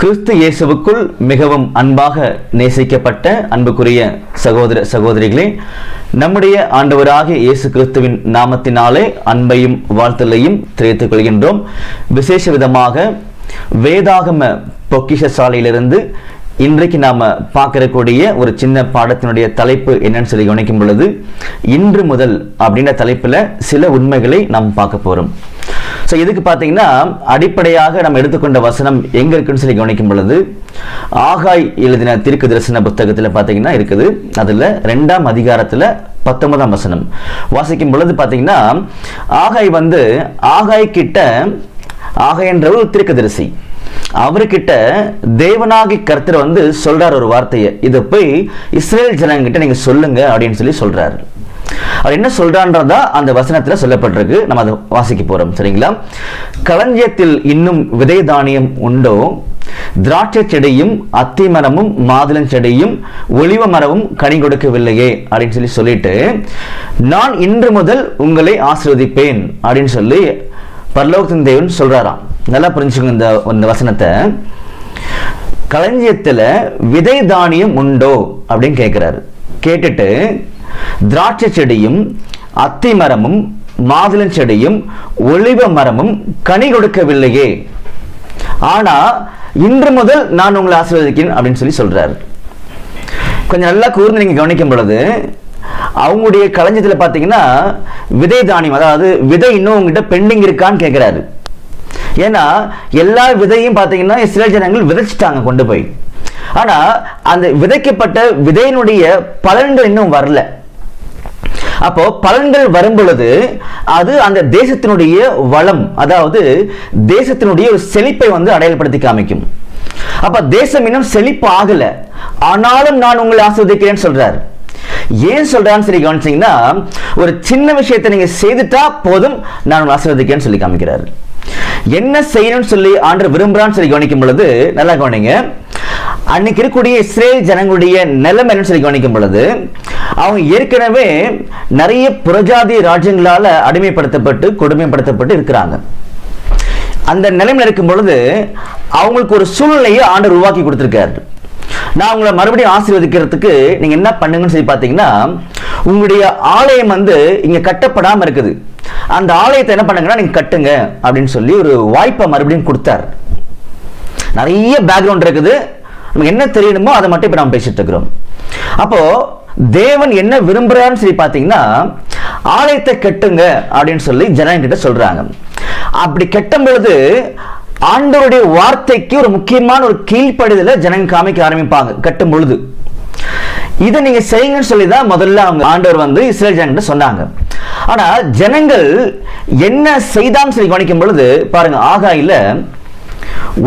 கிறிஸ்து இயேசுவுக்குள் மிகவும் அன்பாக நேசிக்கப்பட்ட அன்புக்குரிய சகோதர சகோதரிகளே, நம்முடைய ஆண்டவராகிய இயேசு கிறிஸ்துவின் நாமத்தினாலே அன்பையும் வாழ்த்தலையும் தெரிவித்துக் கொள்கின்றோம். விசேஷ விதமாக வேதாகம பொக்கிஷ சாலையிலிருந்து இன்றைக்கு நாம பார்க்கக்கூடிய ஒரு சின்ன பாடத்தினுடைய தலைப்பு என்னன்னு சொல்லி கவனிக்கும் பொழுது, இன்று முதல் அப்படின்ற தலைப்புல சில உண்மைகளை நாம் பார்க்க போறோம். ஸோ இதுக்கு பார்த்தீங்கன்னா அடிப்படையாக நம்ம எடுத்துக்கொண்ட வசனம் எங்க இருக்குன்னு சொல்லி கவனிக்கும் பொழுது, ஆகாய் எழுதின தீர்க்க தரிசன புத்தகத்தில் பார்த்தீங்கன்னா இருக்குது. அதுல 2ஆம் அதிகாரத்துல 19ஆம் வசனம் வாசிக்கும் பொழுது பார்த்தீங்கன்னா, ஆகாய் கிட்ட, ஆகாய் என்ற ஒரு தீர்க்கதரிசி, அவர்கிட்ட தேவனாகி கர்த்தர் சொல்றார் ஒரு வார்த்தையை, இதை போய் இஸ்ரேல் ஜனங்கிட்ட நீங்க சொல்லுங்க அப்படின்னு சொல்லி சொல்றாரு. அவர் என்ன சொல்றான்றதா அந்த வசனத்துல சொல்லப்பட்டிருக்கு. நம்ம அதை வாசிக்க போறோம், சரிங்களா? களஞ்சியத்தில் இன்னும் விதை தானியம் உண்டோ? திராட்சை செடியும் அத்தி மரமும் மாதுளம் செடியும் ஒலிவ மரமும் கனி கொடுக்கவில்லையே அப்படின்னு சொல்லிட்டு, நான் இன்று முதல் உங்களை ஆசீர்வதிப்பேன் அப்படின்னு சொல்லி பரலோகத்தின் தேவன் சொல்றாராம். நல்லா புரிஞ்சுக்கோங்க இந்த வசனத்தை. களஞ்சியத்துல விதை தானியம் உண்டோ அப்படின்னு கேட்கிறாரு. கேட்டுட்டு திராட்சை செடியும் அத்தி மரமும் மாதுளம் செடியும் ஒலிவ மரமும் கனி கொடுக்கவில்லையே, ஆனா இன்று முதல் நான் உங்களை ஆசீர்வதிக்கிறேன் அப்படின்னு சொல்லி சொல்றாரு. கொஞ்சம் நல்லா கூர்ந்து நீங்க கவனிக்கும் பொழுது, அவங்களுடைய களஞ்சியத்துல பாத்தீங்கன்னா விதை தானியம், அதாவது விதை இன்னும் உங்ககிட்ட பெண்டிங் இருக்கான்னு கேட்கிறாரு. ஏன்னா எல்லா விதையும் பாத்தீங்கன்னா இஸ்ரேல் ஜனங்கள் விதைச்சிட்டாங்க கொண்டு போய். ஆனா அந்த விதைக்கப்பட்ட விதையினுடைய பலன்கள் இன்னும் வரல. அப்போ பலன்கள் வரும் பொழுது அது அந்த தேசத்தினுடைய வளம், அதாவது தேசத்தினுடைய ஒரு செழிப்பை அடையாளப்படுத்தி காமிக்கும். அப்ப தேசம் இன்னும் செழிப்பு ஆகல, ஆனாலும் நான் உங்களை ஆசீர்வதிக்கிறேன்னு சொல்றாரு. ஏன் சொல்றான்னு சொல்லி கவனிச்சீங்கன்னா, ஒரு சின்ன விஷயத்தை நீங்க செய்துட்டா போதும், நான் உங்களை ஆசீர்வதிக்கிறேன்னு சொல்லி காமிக்கிறாரு. என்ன செய்யணும்னு சொல்லி ஆண்டவர் விரும்புறான்னு சொல்லி கவனிக்கும் பொழுது நல்லா கவனிங்க. அன்னைக்கு இருக்கக்கூடிய இஸ்ரேல் ஜனங்களுடைய நிலைமை என்னன்னு சொல்லி கவனிக்கும் பொழுது, அவங்க ஏற்கனவே நிறைய புறஜாதி ராஜ்யங்களால அடிமைப்படுத்தப்பட்டு கொடுமைப்படுத்தப்பட்டு இருக்கிறாங்க. அந்த நிலைமையில் இருக்கும் பொழுது அவங்களுக்கு ஒரு சூழ்நிலையை ஆண்டவர் உருவாக்கி கொடுத்திருக்காரு. நான் உங்களை மறுபடியும் ஆசீர்வதிக்கிறதுக்கு நீங்க என்ன பண்ணுங்கன்னு சொல்லி பாத்தீங்கன்னா, உங்களுடைய ஆலயம் இங்க கட்டப்படாம இருக்குது, அந்த ஆலயத்தை என்ன பண்ணுங்கன்னா நீங்க கட்டுங்க அப்படின்னு சொல்லி ஒரு வாய்ப்பை மறுபடியும் கொடுத்தார். நிறைய பேக்ரவுண்ட் இருக்குது, நமக்கு என்ன தெரியணுமோ அதை மட்டும் இப்ப நாம் பேசிட்டு இருக்கிறோம். அப்போ தேவன் என்ன விரும்புறான்னு சொல்லி பாத்தீங்கன்னா, ஆலயத்தை கட்டுங்க அப்படின்னு சொல்லி ஜனங்கிட்ட சொல்றாங்க. அப்படி கட்டும் பொழுது ஆண்டவருடைய வார்த்தைக்கு ஒரு முக்கியமான ஒரு கீழ்ப்படிதலை ஜனங்க காமிக்க ஆரம்பிப்பாங்க கட்டும் பொழுது. இதை நீங்க செய்யுங்கன்னு சொல்லிதான் முதல்ல அவங்க ஆண்டவர் இஸ்ரேல் ஜனங்கிட்ட சொன்னாங்க. ஆனா ஜனங்கள் என்ன செய்தான்னு சொல்லி கவனிக்கும் பொழுது பாருங்க, ஆகாயில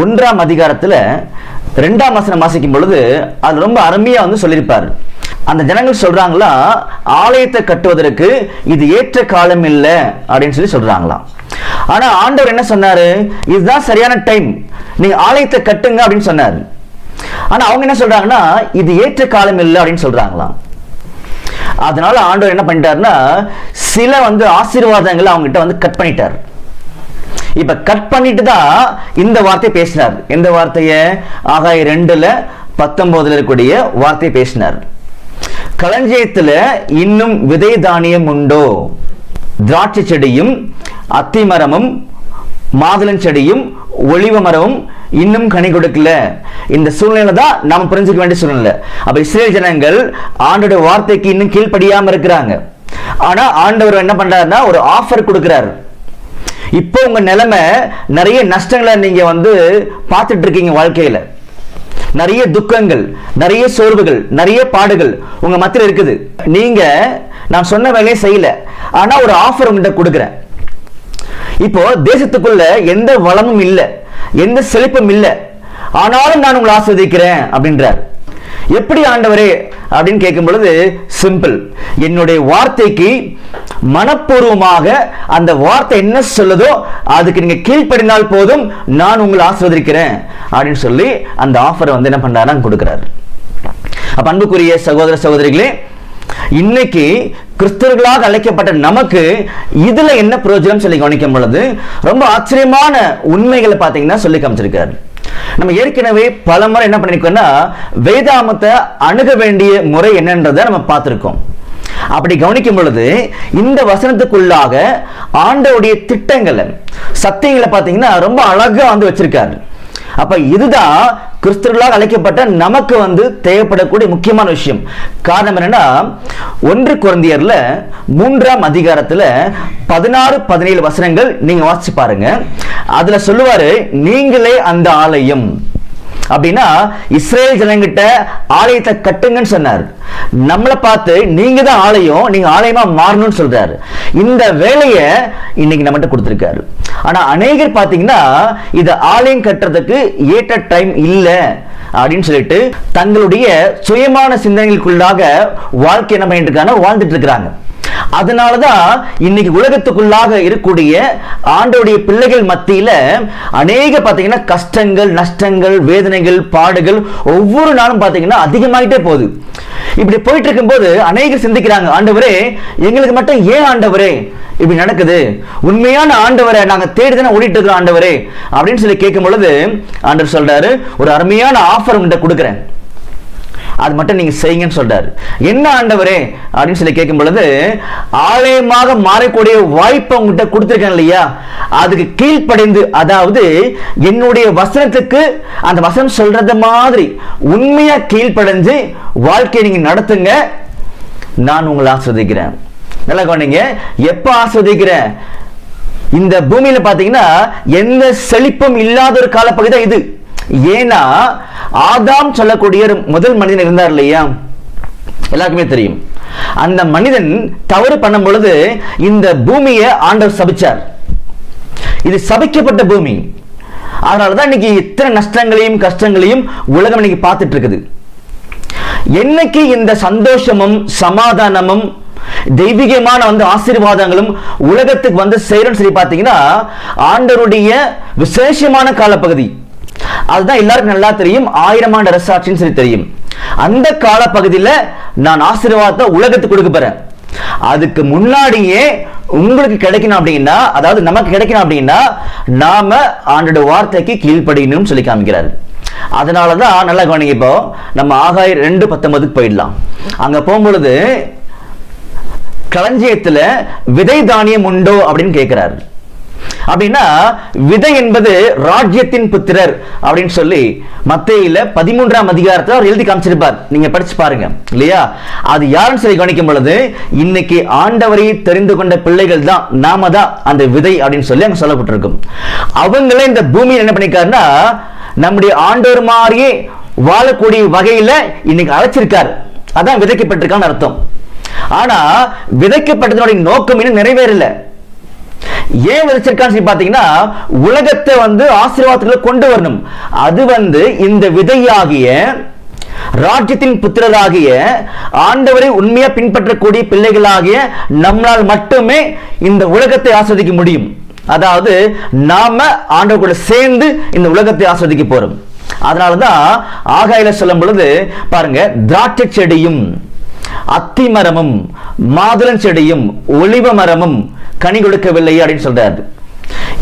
1ஆம் அதிகாரத்துல 2ஆம் வசனம் வாசிக்கும் பொழுது அது ரொம்ப அருமையா சொல்லியிருப்பாரு. அந்த ஜனங்கள் சொல்றாங்களா, ஆலயத்தை கட்டுவதற்கு இது ஏற்ற காலம் இல்லை அப்படின்னு சொல்லி சொல்றாங்களாம். ஆனா ஆண்டவர் என்ன சொன்னாரு, இதுதான் சரியான டைம், நீங்க ஆலயத்தை கட்டுங்க அப்படின்னு சொன்னாரு. ஆனா அவங்க என்ன சொல்றாங்கன்னா, இது ஏற்ற காலம் இல்லை அப்படின்னு சொல்றாங்களாம். அதனால ஆண்டவர் என்ன பண்ணிட்டாருன்னா, சில ஆசீர்வாதங்களை அவங்க கிட்ட கட் பண்ணிட்டார். இப்ப கட் பண்ணிட்டு தான் இந்த வார்த்தை பேசினார். எந்த வார்த்தைய? ஆகாய் 2:19 இருக்கக்கூடிய வார்த்தை பேசினார். களஞ்சியத்துல இன்னும் விதை தானியம் உண்டோ? திராட்சை செடியும் அத்தி மரமும் மாதுளம் செடியும் ஒலிவ மரமும் இன்னும் கனி கொடுக்கல. இந்த சூழ்நிலை தான் நாம புரிஞ்சுக்க வேண்டிய சூழ்நிலை. அப்ப இஸ்ரேல் ஜனங்கள் ஆண்டோட வார்த்தைக்கு இன்னும் கீழ்ப்படியாம இருக்கிறாங்க. ஆனா ஆண்டவர் என்ன பண்றாருன்னா ஒரு ஆஃபர் கொடுக்கிறாரு. இப்போ உங்க நிலைமை, நிறைய நஷ்டங்களை நீங்க பார்த்துட்டு இருக்கீங்க வாழ்க்கையில, நிறைய துக்கங்கள், நிறைய சோர்வுகள், நிறைய பாடுகள் உங்க மத்தியில இருக்குது. நீங்க நான் சொன்ன வேலையை செய்யல, ஆனா ஒரு ஆஃபர் உங்கள்கிட்ட கொடுக்கிறேன். இப்போ தேசத்துக்குள்ள எந்த வளமும் இல்லை, எந்த செழிப்பும் இல்லை, ஆனாலும் நான் உங்களை ஆஸ்வதிக்கிறேன் அப்படின்றார். எப்படி ஆண்டவரே அப்படின்னு கேட்கும் பொழுது சிம்பிள், என்னுடைய வார்த்தைக்கு மனப்பூர்வமாக அந்த வார்த்தை என்ன சொல்லுதோ அதுக்கு நீங்க கீழ்ப்படிந்தால் போதும், நான் உங்களை ஆசீர்வதிக்கிறேன் அப்படின்னு சொல்லி அந்த ஆஃபரை என்ன பண்றாரு கொடுக்கிறார். அப்ப அன்புக்குரிய சகோதர சகோதரிகளே, இன்னைக்கு கிறிஸ்தவர்களாக அழைக்கப்பட்ட நமக்கு இதுல என்ன பிரயோஜனம் சொல்லி கவனிக்கும் பொழுது ரொம்ப ஆச்சரியமான உண்மைகளை பாத்தீங்கன்னா சொல்லி காமிச்சிருக்காரு. நம்ம ஏற்கனவே பல முறை என்ன பண்ணிருக்கோம்னா வேதாமத்தை அணுக வேண்டிய முறை என்னன்றதை நம்ம பார்த்திருக்கோம். அப்படி கவனிக்கும் பொழுது இந்த வசனத்துக்குள்ளாக ஆண்டவருடைய திட்டங்களை சத்தியங்களை பார்த்தீங்கன்னா ரொம்ப அழகா வச்சிருக்காரு. அப்ப இதுதான் கிறிஸ்தவர்களாக அழைக்கப்பட்ட நமக்கு தேவைப்படக்கூடிய முக்கியமான விஷயம். காரணம் என்னன்னா 1 கொரிந்தியர்ல 3ஆம் அதிகாரத்துல 16-17 வசனங்கள் நீங்க வாசிச்சு பாருங்க. அதுல சொல்லுவாரு, நீங்களே அந்த ஆலயம். அப்படின்னா இஸ்ரேல் ஜனங்கிட்ட ஆலயத்தை கட்டுங்கன்னு சொன்னார். நம்மளை பார்த்து நீங்க தான் ஆலயம், நீங்க ஆலயமா மாறணும்னு சொல்றாரு. இந்த வேலையை இன்னைக்கு நம்மகிட்ட கொடுத்திருக்காரு. ஆனா அநேகர் பாத்தீங்கன்னா இத ஆலயம் கட்டுறதுக்கு ஏற்ற டைம் இல்ல அப்படின்னு சொல்லிட்டு தங்களுடைய சுயமான சிந்தனைகளுக்குள்ளாக வாழ்க்கை என்ன பண்ணிட்டு இருக்காங்க, வாழ்ந்துட்டு இருக்கிறாங்க. அதனாலதான் இன்னைக்கு உலகத்துக்குள்ளாக இருக்கக்கூடிய ஆண்டவருடைய பிள்ளைகள் மத்தியில அநேக பாத்தீங்கன்னா கஷ்டங்கள், நஷ்டங்கள், வேதனைகள், பாடுகள் ஒவ்வொரு நாளும் பாத்தீங்கன்னா அதிகமாயிட்டே போகுது. இப்படி போயிட்டு இருக்கும் போது அநேகர் சிந்திக்கிறாங்க, ஆண்டவரே எங்களுக்கு மட்டும் ஏன் ஆண்டவரே இப்படி நடக்குது, உண்மையான ஆண்டவரை நாங்க தேடிதானே ஓடிட்டு இருக்கிறோம் ஆண்டவரே அப்படின்னு சொல்லி கேட்கும் பொழுது ஆண்டவர் சொல்றாரு, ஒரு அருமையான ஆஃபர் உங்கள்கிட்ட கொடுக்குறேன், அது மட்டும் நீங்க செய்யுங்கன்னு சொல்றாரு. என்ன ஆண்டவரே அப்படின்னு சொல்லி கேட்கும் பொழுது, ஆலயமாக மாறக்கூடிய வாய்ப்பை உங்ககிட்ட கொடுத்திருக்கேன் இல்லையா, அதுக்கு கீழ்ப்படைந்து, அதாவது என்னுடைய வசனத்துக்கு அந்த வசனம் சொல்றது மாதிரி உண்மையா கீழ்ப்படைஞ்சு வாழ்க்கையை நீங்க நடத்துங்க, நான் உங்களை ஆஸ்வதிக்கிறேன். நல்லா கவனிங்க, எப்ப ஆஸ்வதிக்கிறேன்? இந்த பூமியில பாத்தீங்கன்னா எந்த செழிப்பும் இல்லாத ஒரு காலப்பகுதி தான் இது. ஏன்னா ஆதாம் சொல்லக்கூடிய முதல் மனிதன் இருந்தார் இல்லையா, எல்லாருக்குமே தெரியும். அந்த மனிதன் தவறு பண்ணும் பொழுது இந்த பூமியை ஆண்டவர் சபிச்சார். இது சபிக்கப்பட்ட பூமி. அதனாலதான் இன்னைக்கு இத்தனை நஷ்டங்களையும் கஷ்டங்களையும் உலகம் இன்னைக்கு பார்த்துட்டு இருக்குது. என்னைக்கு இந்த சந்தோஷமும் சமாதானமும் தெய்வீகமான ஆசீர்வாதங்களும் உலகத்துக்கு சேரும் சொல்லி பார்த்தீங்கன்னா ஆண்டவருடைய விசேஷமான காலப்பகுதி. அதுதான் எல்லாருக்கும் நல்லா தெரியும், 1000 ஆண்டு அரசாட்சின்னு சொல்லி தெரியும். அந்த காலப்பகுதியில் நான் ஆசீர்வாதத்தை உலகத்துக்கு கொடுக்க போறேன். அதுக்கு முன்னாடியே உங்களுக்கு கிடைக்கணும் அப்படின்னா, அதாவது நமக்கு கிடைக்கணும் அப்படின்னா நாம ஆண்டோட வார்த்தைக்கு கீழ்ப்படியணும்னு சொல்லி காமிக்கிறாரு. அதனாலதான் நல்லா கவனிங்க, இப்போ நம்ம ஆகாய 2:19 போயிடலாம். அங்க போகும்பொழுது களஞ்சியத்துல விதை தானியம் உண்டோ அப்படின்னு கேட்கிறாரு. அப்படின்னா விதை என்பது ராஜ்யத்தின் புத்திரர் அப்படின்னு சொல்லி மத்தேயுல 13ஆம் அதிகாரத்தில் அவர் எழுதி காமிச்சிருப்பார். நீங்க படிச்சு பாருங்க இல்லையா. அது யாருன்னு சொல்லி கவனிக்கும் பொழுது இன்னைக்கு ஆண்டவரை தெரிந்து கொண்ட பிள்ளைகள் தான், நாம தான் அந்த விதை அப்படின்னு சொல்லி அங்க சொல்லப்பட்டிருக்கும். அவங்களே இந்த பூமியை என்ன பண்ணிருக்காருன்னா நம்முடைய ஆண்டவர் மாதிரியே வாழக்கூடிய வகையில இன்னைக்கு அழைச்சிருக்காரு. அதான் விதைக்கப்பட்டிருக்கான்னு அர்த்தம். ஆனா விதைக்கப்பட்டதனுடைய நோக்கம் இன்னும் நிறைவேறல. ஏன் விதைச்சிருக்கான்னு பாத்தீங்கன்னா உலகத்தை ஆசீர்வாதத்துக்குள்ள கொண்டு வரணும். அது இந்த விதையாகிய ராஜ்யத்தின் புத்திரராகிய ஆண்டவரை உண்மையா பின்பற்றக்கூடிய பிள்ளைகளாகிய நம்மளால் மட்டுமே இந்த உலகத்தை ஆஸ்வதிக்க முடியும். அதாவது நாம ஆண்டவர் கூட சேர்ந்து இந்த உலகத்தை ஆஸ்வதிக்க போறோம். அதனாலதான் ஆகாயில சொல்லும் பொழுது பாருங்க, திராட்சை செடியும் அத்திமரமும் மாதுளம் செடியும் ஒலிவ மரமும் கனி கொடுக்கவில்லை அப்படின்னு சொல்றாரு.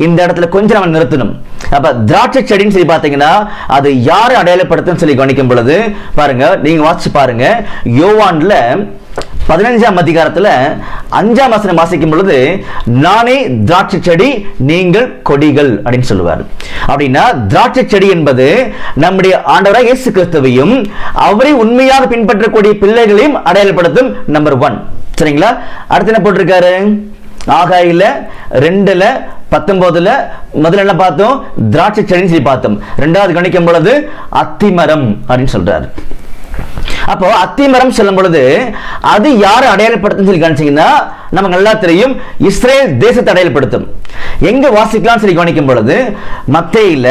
இந்த இடத்துல கொஞ்சம் நம்ம நிறுத்தணும். அப்ப திராட்சை செடின்னு சொல்லி பாத்தீங்கன்னா அது யாரை அடையாளப்படுத்தும் சொல்லி கவனிக்கும் பொழுது பாருங்க, நீங்க வாசிச்சு பாருங்க, யோவான்ல 15ஆம் அதிகாரத்துல 5ஆம் வசனம் வாசிக்கும் பொழுது, நானே திராட்சை செடி நீங்கள் கொடிகள் அப்படின்னு சொல்லுவார். அப்படின்னா திராட்சை செடி என்பது நம்முடைய ஆண்டவராக இயேசு கிறிஸ்துவையும் அவரை உண்மையாக பின்பற்றக்கூடிய பிள்ளைகளையும் அடையாளப்படுத்தும். நம்பர் 1. சரிங்களா. அடுத்து என்ன போட்டிருக்காரு, ஆகாயில 2:19 முதல்ல என்ன பார்த்தோம், திராட்சை செடின்னு சொல்லி பார்த்தோம். 2வது கவனிக்கும் பொழுது அத்திமரம் அப்படின்னு சொல்றாரு. அப்போ அத்திமரம் சொல்லும் பொழுது அது யாரை அடையாளப்படுத்தும் சொல்லி காணிச்சீங்கன்னா நமக்கு நல்லா தெரியும், இஸ்ரேல் தேசத்தை அடையாளப்படுத்தும். எங்க வாசிக்கலாம் சொல்லி கவனிக்கும் பொழுது மத்தேயுல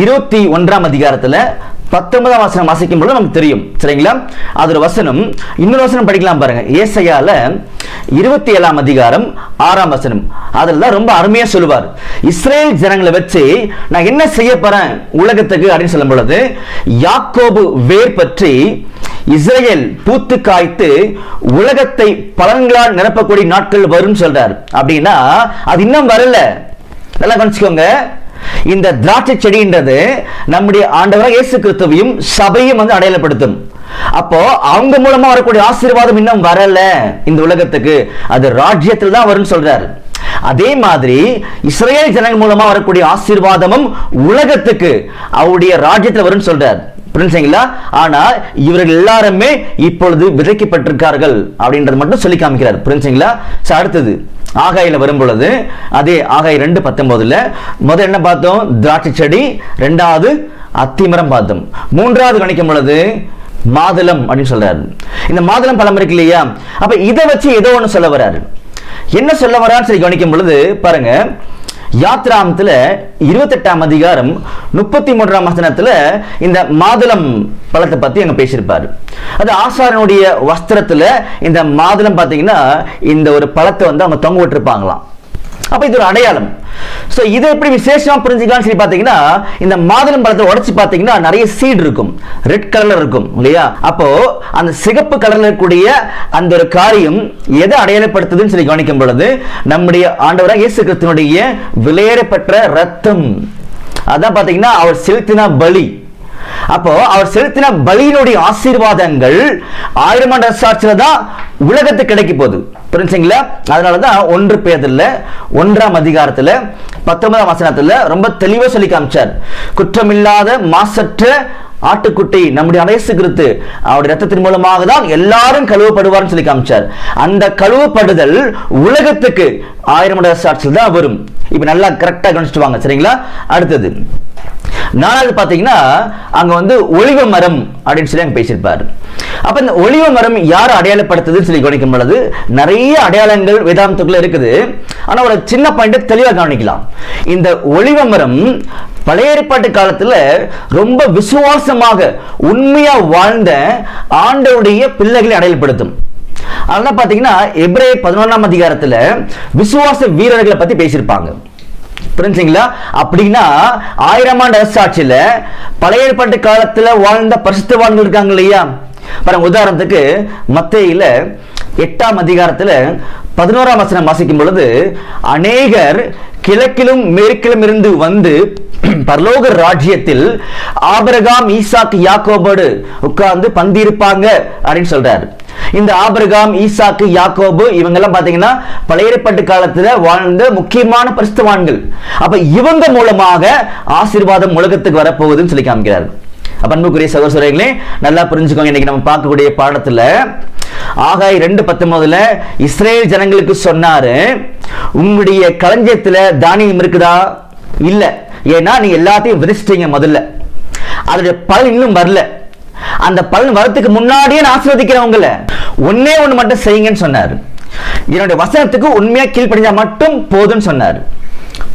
21ஆம் அதிகாரத்துல 19ஆம் வசனம் வாசிக்கும் பொழுது நமக்கு தெரியும். சரிங்களா. அது ஒரு வசனம். இன்னொரு வசனம் படிக்கலாம் பாருங்க, ஏசாயால 27ஆம் அதிகாரம் 6ஆம் வசனம். அதெல்லாம் ரொம்ப அருமையா சொல்லுவார். இஸ்ரேல் ஜனங்களை வச்சு நான் என்ன செய்ய போறேன் உலகத்துக்கு அப்படின்னு சொல்லும் பொழுது, யாக்கோபு வேர் பற்றி இஸ்ரேல் பூத்து காய்த்து உலகத்தை பலன்களால் நிரப்பக்கூடிய நாட்கள் வரும் சொல்றார். அப்படின்னா அது இன்னும் வரல. நல்லா கவனிச்சுக்கோங்க. இந்த திராட்சை செடின்றது நம்முடைய ஆண்டவராக இயேசு கிறிஸ்துவையும் சபையும் வந்து அடையாளப்படுத்தும். அப்போ அவங்க மூலமா வரக்கூடிய ஆசீர்வாதம் இன்னும் வரல இந்த உலகத்துக்கு, அது ராஜ்யத்தில் தான் வரும்னு சொல்றாரு. அதே மாதிரி இஸ்ரேல் ஜனங்கள் மூலமா வரக்கூடிய ஆசீர்வாதமும் உலகத்துக்கு அவருடைய ராஜ்யத்தில் வரும்னு சொல்றார். புரிஞ்சுங்களா? ஆனா இவர்கள் எல்லாருமே இப்பொழுது விதைக்கப்பட்டிருக்கார்கள் அப்படின்றது மட்டும் சொல்லி காமிக்கிறார். புரிஞ்சுங்களா? அடுத்தது ஆகாயில வரும் பொழுது அதே ஆகாய் 2:19 முதல் என்ன பார்த்தோம்? திராட்சை செடி, இரண்டாவது அத்திமரம் பார்த்தோம், மூன்றாவது கணிக்கும் பொழுது மாதுளம் அப்படின்னு சொல்றாரு. இந்த மாதுளம் பழம் இருக்கு இல்லையா, அப்ப இதை வச்சு ஏதோ ஒன்று சொல்ல வர்றாரு. என்ன சொல்ல வரான்னு சொல்லி கவனிக்கும் பொழுது பாருங்க, யாத்ராமத்துல 28ஆம் அதிகாரம் 33ஆம் வசனத்துல இந்த மாதுளம் பழத்தை பத்தி அங்க பேசியிருப்பாரு. அது ஆசாரனுடைய வஸ்திரத்துல இந்த மாதுளம் பாத்தீங்கன்னா இந்த ஒரு பழத்தை வந்து அவங்க தொங்க விட்டுருப்பாங்களாம். அப்ப இது ஒரு அடையாளம். சோ இதை எப்படி விசேஷமா புரிஞ்சுக்கலாம்னு சொல்லி பாத்தீங்கன்னா, இந்த மாதுளம் பழத்தை உடைச்சு பாத்தீங்கன்னா நிறைய சீட் இருக்கும், ரெட் கலர்ல இருக்கும் இல்லையா? அப்போ அந்த சிகப்பு கலர்ல இருக்கக்கூடிய அந்த ஒரு காரியம் எதை அடையாளப்படுத்துதுன்னு சொல்லி கவனிக்கும் பொழுது நம்முடைய ஆண்டவராக இயேசு கிறிஸ்துவினுடைய விலையேறப்பெற்ற ரத்தம். அதான் பாத்தீங்கன்னா அவர் செலுத்தின பலி. அப்போ அவர் செலுத்தின பலியினுடைய ஆசீர்வாதங்கள் 1000 ஆண்டு அரசாட்சியில தான் உலகத்துக்கு கிடைக்க போகுது. புரிஞ்சுங்களா? அதனாலதான் 1 பேதுருல 1ஆம் அதிகாரத்துல 19ஆம் வசனத்துல ரொம்ப தெளிவா சொல்லி காமிச்சார். குற்றமில்லாத மாசற்ற ஆட்டுக்குட்டி நம்முடைய இயேசு கிறிஸ்து அவருடைய ரத்தத்தின் மூலமாக தான் எல்லாரும் கழுவப்படுவார்னு சொல்லி காமிச்சார். அந்த கழுவப்படுதல் உலகத்துக்கு 1000 ஆண்டு அரசாட்சியில் தான் வரும். இப்ப நல்லா கரெக்டா கவனிச்சுட்டு வாங்க, சரிங்களா? அடுத்தது 4வது பாத்தீங்கன்னா அங்க வந்து ஒலிவ மரம் அப்படின்னு சொல்லி அங்க பேசியிருப்பாரு. அப்ப இந்த ஒலிவ மரம் யார் அடையாளப்படுத்துதுன்னு சொல்லி கவனிக்கும் பொழுது நிறைய அடையாளங்கள் வேதாந்தத்துக்குள்ள இருக்குது. ஆனா ஒரு சின்ன பாயிண்ட் தெளிவாக கவனிக்கலாம். இந்த ஒலிவ மரம் பழைய ஏற்பாட்டு காலத்துல ரொம்ப விசுவாசமாக உண்மையா வாழ்ந்த ஆண்டவருடைய பிள்ளைகளை அடையாளப்படுத்தும். அதனால பாத்தீங்கன்னா எபிரேயர் 11ஆம் அதிகாரத்துல விசுவாச வீரர்களை பத்தி பேசியிருப்பாங்க. புரிஞ்சுங்களா? அப்படின்னா 1000 ஆண்டு அரசாட்சியில பழைய ஏற்பாட்டு காலத்துல வாழ்ந்த பரிசுத்தவான்கள் இருக்காங்க இல்லையா? பாருங்க, உதாரணத்துக்கு மத்தேயுல 8ஆம் அதிகாரத்துல 11ஆம் வசனம் வாசிக்கும் பொழுது, அநேகர் கிழக்கிலும் மேற்கிலும் இருந்து வந்து பரலோக ராஜ்யத்தில் ஆபிரகாம், ஈசாக்கு, யாக்கோபோடு உட்கார்ந்து பந்திருப்பாங்க அப்படின்னு சொல்றாரு. இந்த ஆபிரகாம், ஈசாக்கு, யாக்கோபு இவங்க எல்லாம் பாத்தீங்கன்னா பழைய ஏற்பாட்டு காலத்துல வாழ்ந்த முக்கியமான பரிசுத்தவான்கள். அப்ப இவங்க மூலமாக ஆசீர்வாதம் உலகத்துக்கு வரப்போகுதுன்னு சொல்லி காமிக்கிறார். அப்ப அன்புக்குரிய சகோதரர்களே நல்லா புரிஞ்சுக்கோங்க. இன்னைக்கு நம்ம பார்க்கக்கூடிய பாடத்துல ஆகாய் 2:19 இஸ்ரேல் ஜனங்களுக்கு சொன்னாரு, உங்களுடைய களஞ்சியத்துல தானியம் இருக்குதா? இல்ல, ஏன்னா நீங்க எல்லாத்தையும் விதைச்சிட்டீங்க. முதல்ல அதோட பலன் இன்னும் வரல. அந்த பலன் வரத்துக்கு முன்னாடியே நான் ஆசீர்வதிக்கிறவங்கள ஒன்னே ஒண்ணு மட்டும் செய்யுங்கன்னு சொன்னார். என்னுடைய வசனத்துக்கு உண்மையா கீழ்ப்படிஞ்சா மட்டும் போதும்னு சொன்னார்.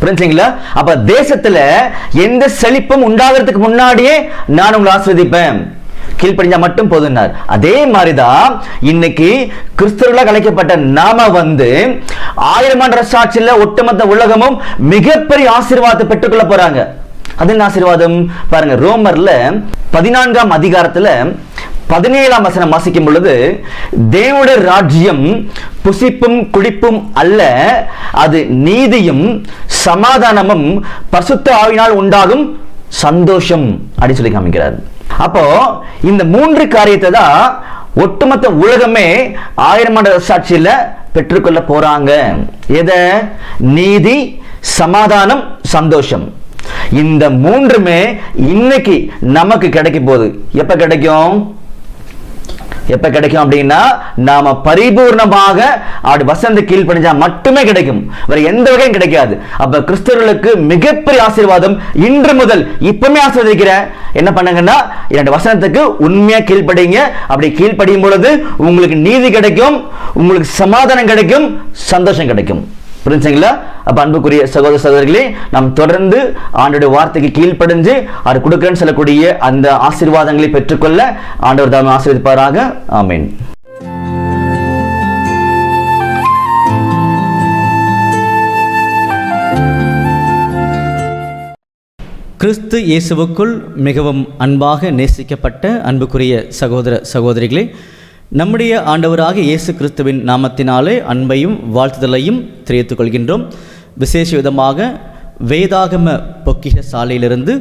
புரிஞ்சுங்களா? அப்ப தேசத்துல எந்த செழிப்பும் உண்டாகிறதுக்கு முன்னாடியே நான் உங்களை ஆசீர்வதிப்பேன், கீழ்ப்படிஞ்சா மட்டும் போதும்னார். அதே மாதிரிதான் இன்னைக்கு கிறிஸ்தவர்களாக அழைக்கப்பட்ட நாம வந்து 1000 ஆண்டு அரசாட்சியில ஒட்டுமொத்த உலகமும் மிகப்பெரிய ஆசீர்வாதத்தை பெற்றுக்கொள்ள போறாங்க. அது என்ன ஆசீர்வாதம் பாருங்க. ரோமர்ல 14ஆம் அதிகாரத்துல 17ஆம் வசனம் வாசிக்கும் பொழுது, தேவனுடைய ராஜ்யம் புசிப்பும் குடிப்பும் அல்ல, அது நீதியும் சமாதானமும் பரிசுத்த ஆவியினால் உண்டாகும் சந்தோஷம் அப்படின்னு சொல்லி காமிக்கிறார். அப்போ இந்த 3 காரியத்தை தான் ஒட்டுமொத்த உலகமே 1000 ஆண்டு அரசாட்சியில பெற்றுக்கொள்ள போறாங்க. எதை? நீதி, சமாதானம், சந்தோஷம். இந்த 3மே இன்னைக்கு நமக்கு கிடைக்க போகுது. எப்ப கிடைக்கும்? எப்ப கிடைக்கும் அப்படின்னா நாம பரிபூர்ணமாக அவருடைய வசனத்தை கீழ்ப்படிஞ்சா மட்டுமே கிடைக்கும், வேற எந்த வகையும் கிடைக்காது. அப்ப கிறிஸ்தவர்களுக்கு மிகப்பெரிய ஆசீர்வாதம் இன்று முதல் இப்பவுமே ஆசீர்வதிக்கிறேன். என்ன பண்ணுங்கன்னா என்னுடைய வசனத்துக்கு உண்மையா கீழ்ப்படிங்க. அப்படி கீழ்ப்படியும் பொழுது உங்களுக்கு நீதி கிடைக்கும், உங்களுக்கு சமாதானம் கிடைக்கும், சந்தோஷம் கிடைக்கும். புரிஞ்சுங்களா? அப்ப அன்புக்குரிய சகோதர சகோதரிகளே, நாம் தொடர்ந்து ஆண்டவருடைய வார்த்தைக்கு கீழ்ப்படிஞ்சு அவர் கொடுக்கிறேன்னு சொல்லக்கூடிய அந்த ஆசீர்வாதங்களை பெற்றுக்கொள்ள ஆண்டவர் தாமே ஆசீர்வதிப்பாராக. ஆமென். கிறிஸ்து இயேசுவுக்குள் மிகவும் அன்பாக நேசிக்கப்பட்ட அன்புக்குரிய சகோதர சகோதரிகளே, நம்முடைய ஆண்டவராக இயேசு கிறிஸ்துவின் நாமத்தினாலே அன்பையும் வாழ்த்துதலையும் தெரிவித்துக் கொள்கின்றோம். விசேஷ விதமாக வேதாகம பொக்கிஷ சாலையிலிருந்து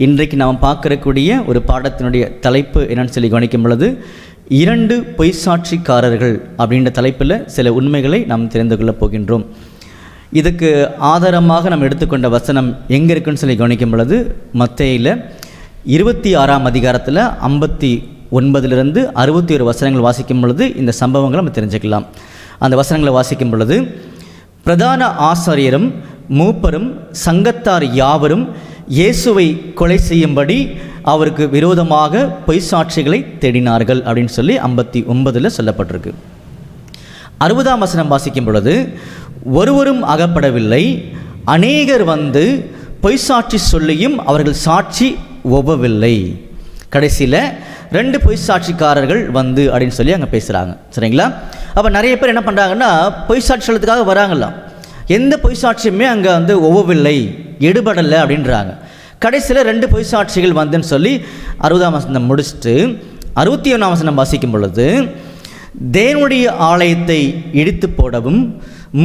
இன்றைக்கு நாம் பார்க்கக்கூடிய ஒரு பாடத்தினுடைய தலைப்பு என்னன்னு சொல்லி கவனிக்கும் பொழுது 2 பொய்சாட்சிக்காரர்கள் அப்படின்ற தலைப்பில் சில உண்மைகளை நாம் தெரிந்து கொள்ளப் போகின்றோம். இதுக்கு ஆதாரமாக நம்ம எடுத்துக்கொண்ட வசனம் எங்கே இருக்குன்னு சொல்லி கவனிக்கும் பொழுது மத்தேயில 26ஆம் அதிகாரத்தில் 59 61 வசனங்கள் வாசிக்கும் பொழுது இந்த சம்பவங்களை நம்ம தெரிஞ்சுக்கலாம். அந்த வசனங்களை வாசிக்கும் பொழுது, பிரதான ஆசாரியரும் மூப்பரும் சங்கத்தார் யாவரும் இயேசுவை கொலை செய்யும்படி அவருக்கு விரோதமாக பொய்சாட்சிகளை தேடினார்கள் அப்படின்னு சொல்லி 59 சொல்லப்பட்டிருக்கு. 60ஆம் வசனம் வாசிக்கும் பொழுது, ஒருவரும் அகப்படவில்லை, அநேகர் வந்து பொய்சாட்சி சொல்லியும் அவர்கள் சாட்சி ஒவ்வவில்லை. கடைசியில் 2 பொய்சாட்சிக்காரர்கள் வந்து அப்படின்னு சொல்லி அங்கே பேசுகிறாங்க. சரிங்களா? அப்போ நிறைய பேர் என்ன பண்ணுறாங்கன்னா, பொய்சாட்சி சொல்லத்துக்காக வராங்களாம். எந்த பொய்சாட்சியுமே அங்கே வந்து ஒவ்வவில்லை, எடுபடலை அப்படின்றாங்க. கடைசியில் 2 பொய்சாட்சிகள் வந்துன்னு சொல்லி 60ஆம் வசனம் முடிச்சுட்டு 61ஆம் வசனம் வாசிக்கும் பொழுது, தேவனுடைய ஆலயத்தை இடித்து போடவும்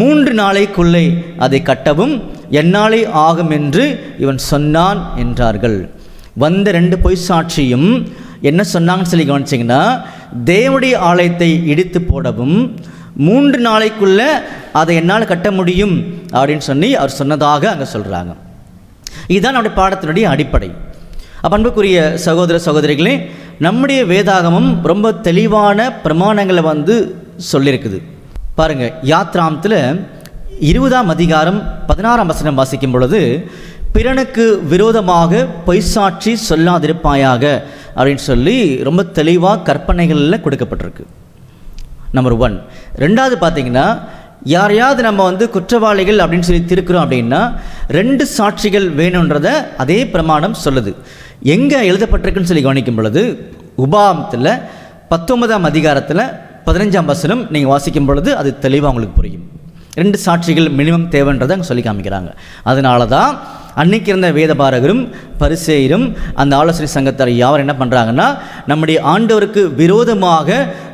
3 நாளைக்குள்ளே அதை கட்டவும் எந்நாளே ஆகும் என்று இவன் சொன்னான் என்றார்கள். வந்த 2 பொய்சாட்சியும் என்ன சொன்னாங்கன்னு சொல்லி கவனிச்சிங்கன்னா, தேவனுடைய ஆலயத்தை இடித்து போடவும் 3 நாளைக்குள்ளே அதை என்னால் கட்ட முடியும் அப்படின்னு சொல்லி அவர் சொன்னதாக அங்கே சொல்கிறாங்க. இதுதான் நம்முடைய பாடத்தினுடைய அடிப்படை. அன்புக்குரிய சகோதர சகோதரிகளே, நம்முடைய வேதாகமம் ரொம்ப தெளிவான பிரமாணங்களை வந்து சொல்லியிருக்குது. பாருங்கள், யாத்ராமத்தில் 20ஆம் அதிகாரம் 16ஆம் வசனம் வாசிக்கும் பொழுது, பிறனுக்கு விரோதமாக பொய்சாட்சி சொல்லாதிருப்பாயாக அப்படின்னு சொல்லி ரொம்ப தெளிவாக கற்பனைகளில் கொடுக்கப்பட்டிருக்கு. நம்பர் 1. 2வது பார்த்தீங்கன்னா, யாரையாவது நம்ம வந்து குற்றவாளிகள் அப்படின்னு சொல்லி திருக்கிறோம் அப்படின்னா 2 சாட்சிகள் வேணுன்றதை அதே பிரமாணம் சொல்லுது. எங்கே எழுதப்பட்டிருக்குன்னு சொல்லி கவனிக்கும் பொழுது, உபாகமத்தில் 19ஆம் அதிகாரத்தில் 15ஆம் வசனம் நீங்கள் வாசிக்கும் பொழுது அது தெளிவாக உங்களுக்கு புரியும். 2 சாட்சிகள் மினிமம் தேவைன்றதை அங்கே சொல்லி காமிக்கிறாங்க. அதனால தான் அன்னைக்கு இருந்த வேதபாரகரும் பரிசேயரும் அந்த ஆலோசனை சங்கத்தார் யாவர் என்ன பண்ணுறாங்கன்னா, நம்முடைய ஆண்டவருக்கு விரோதமாக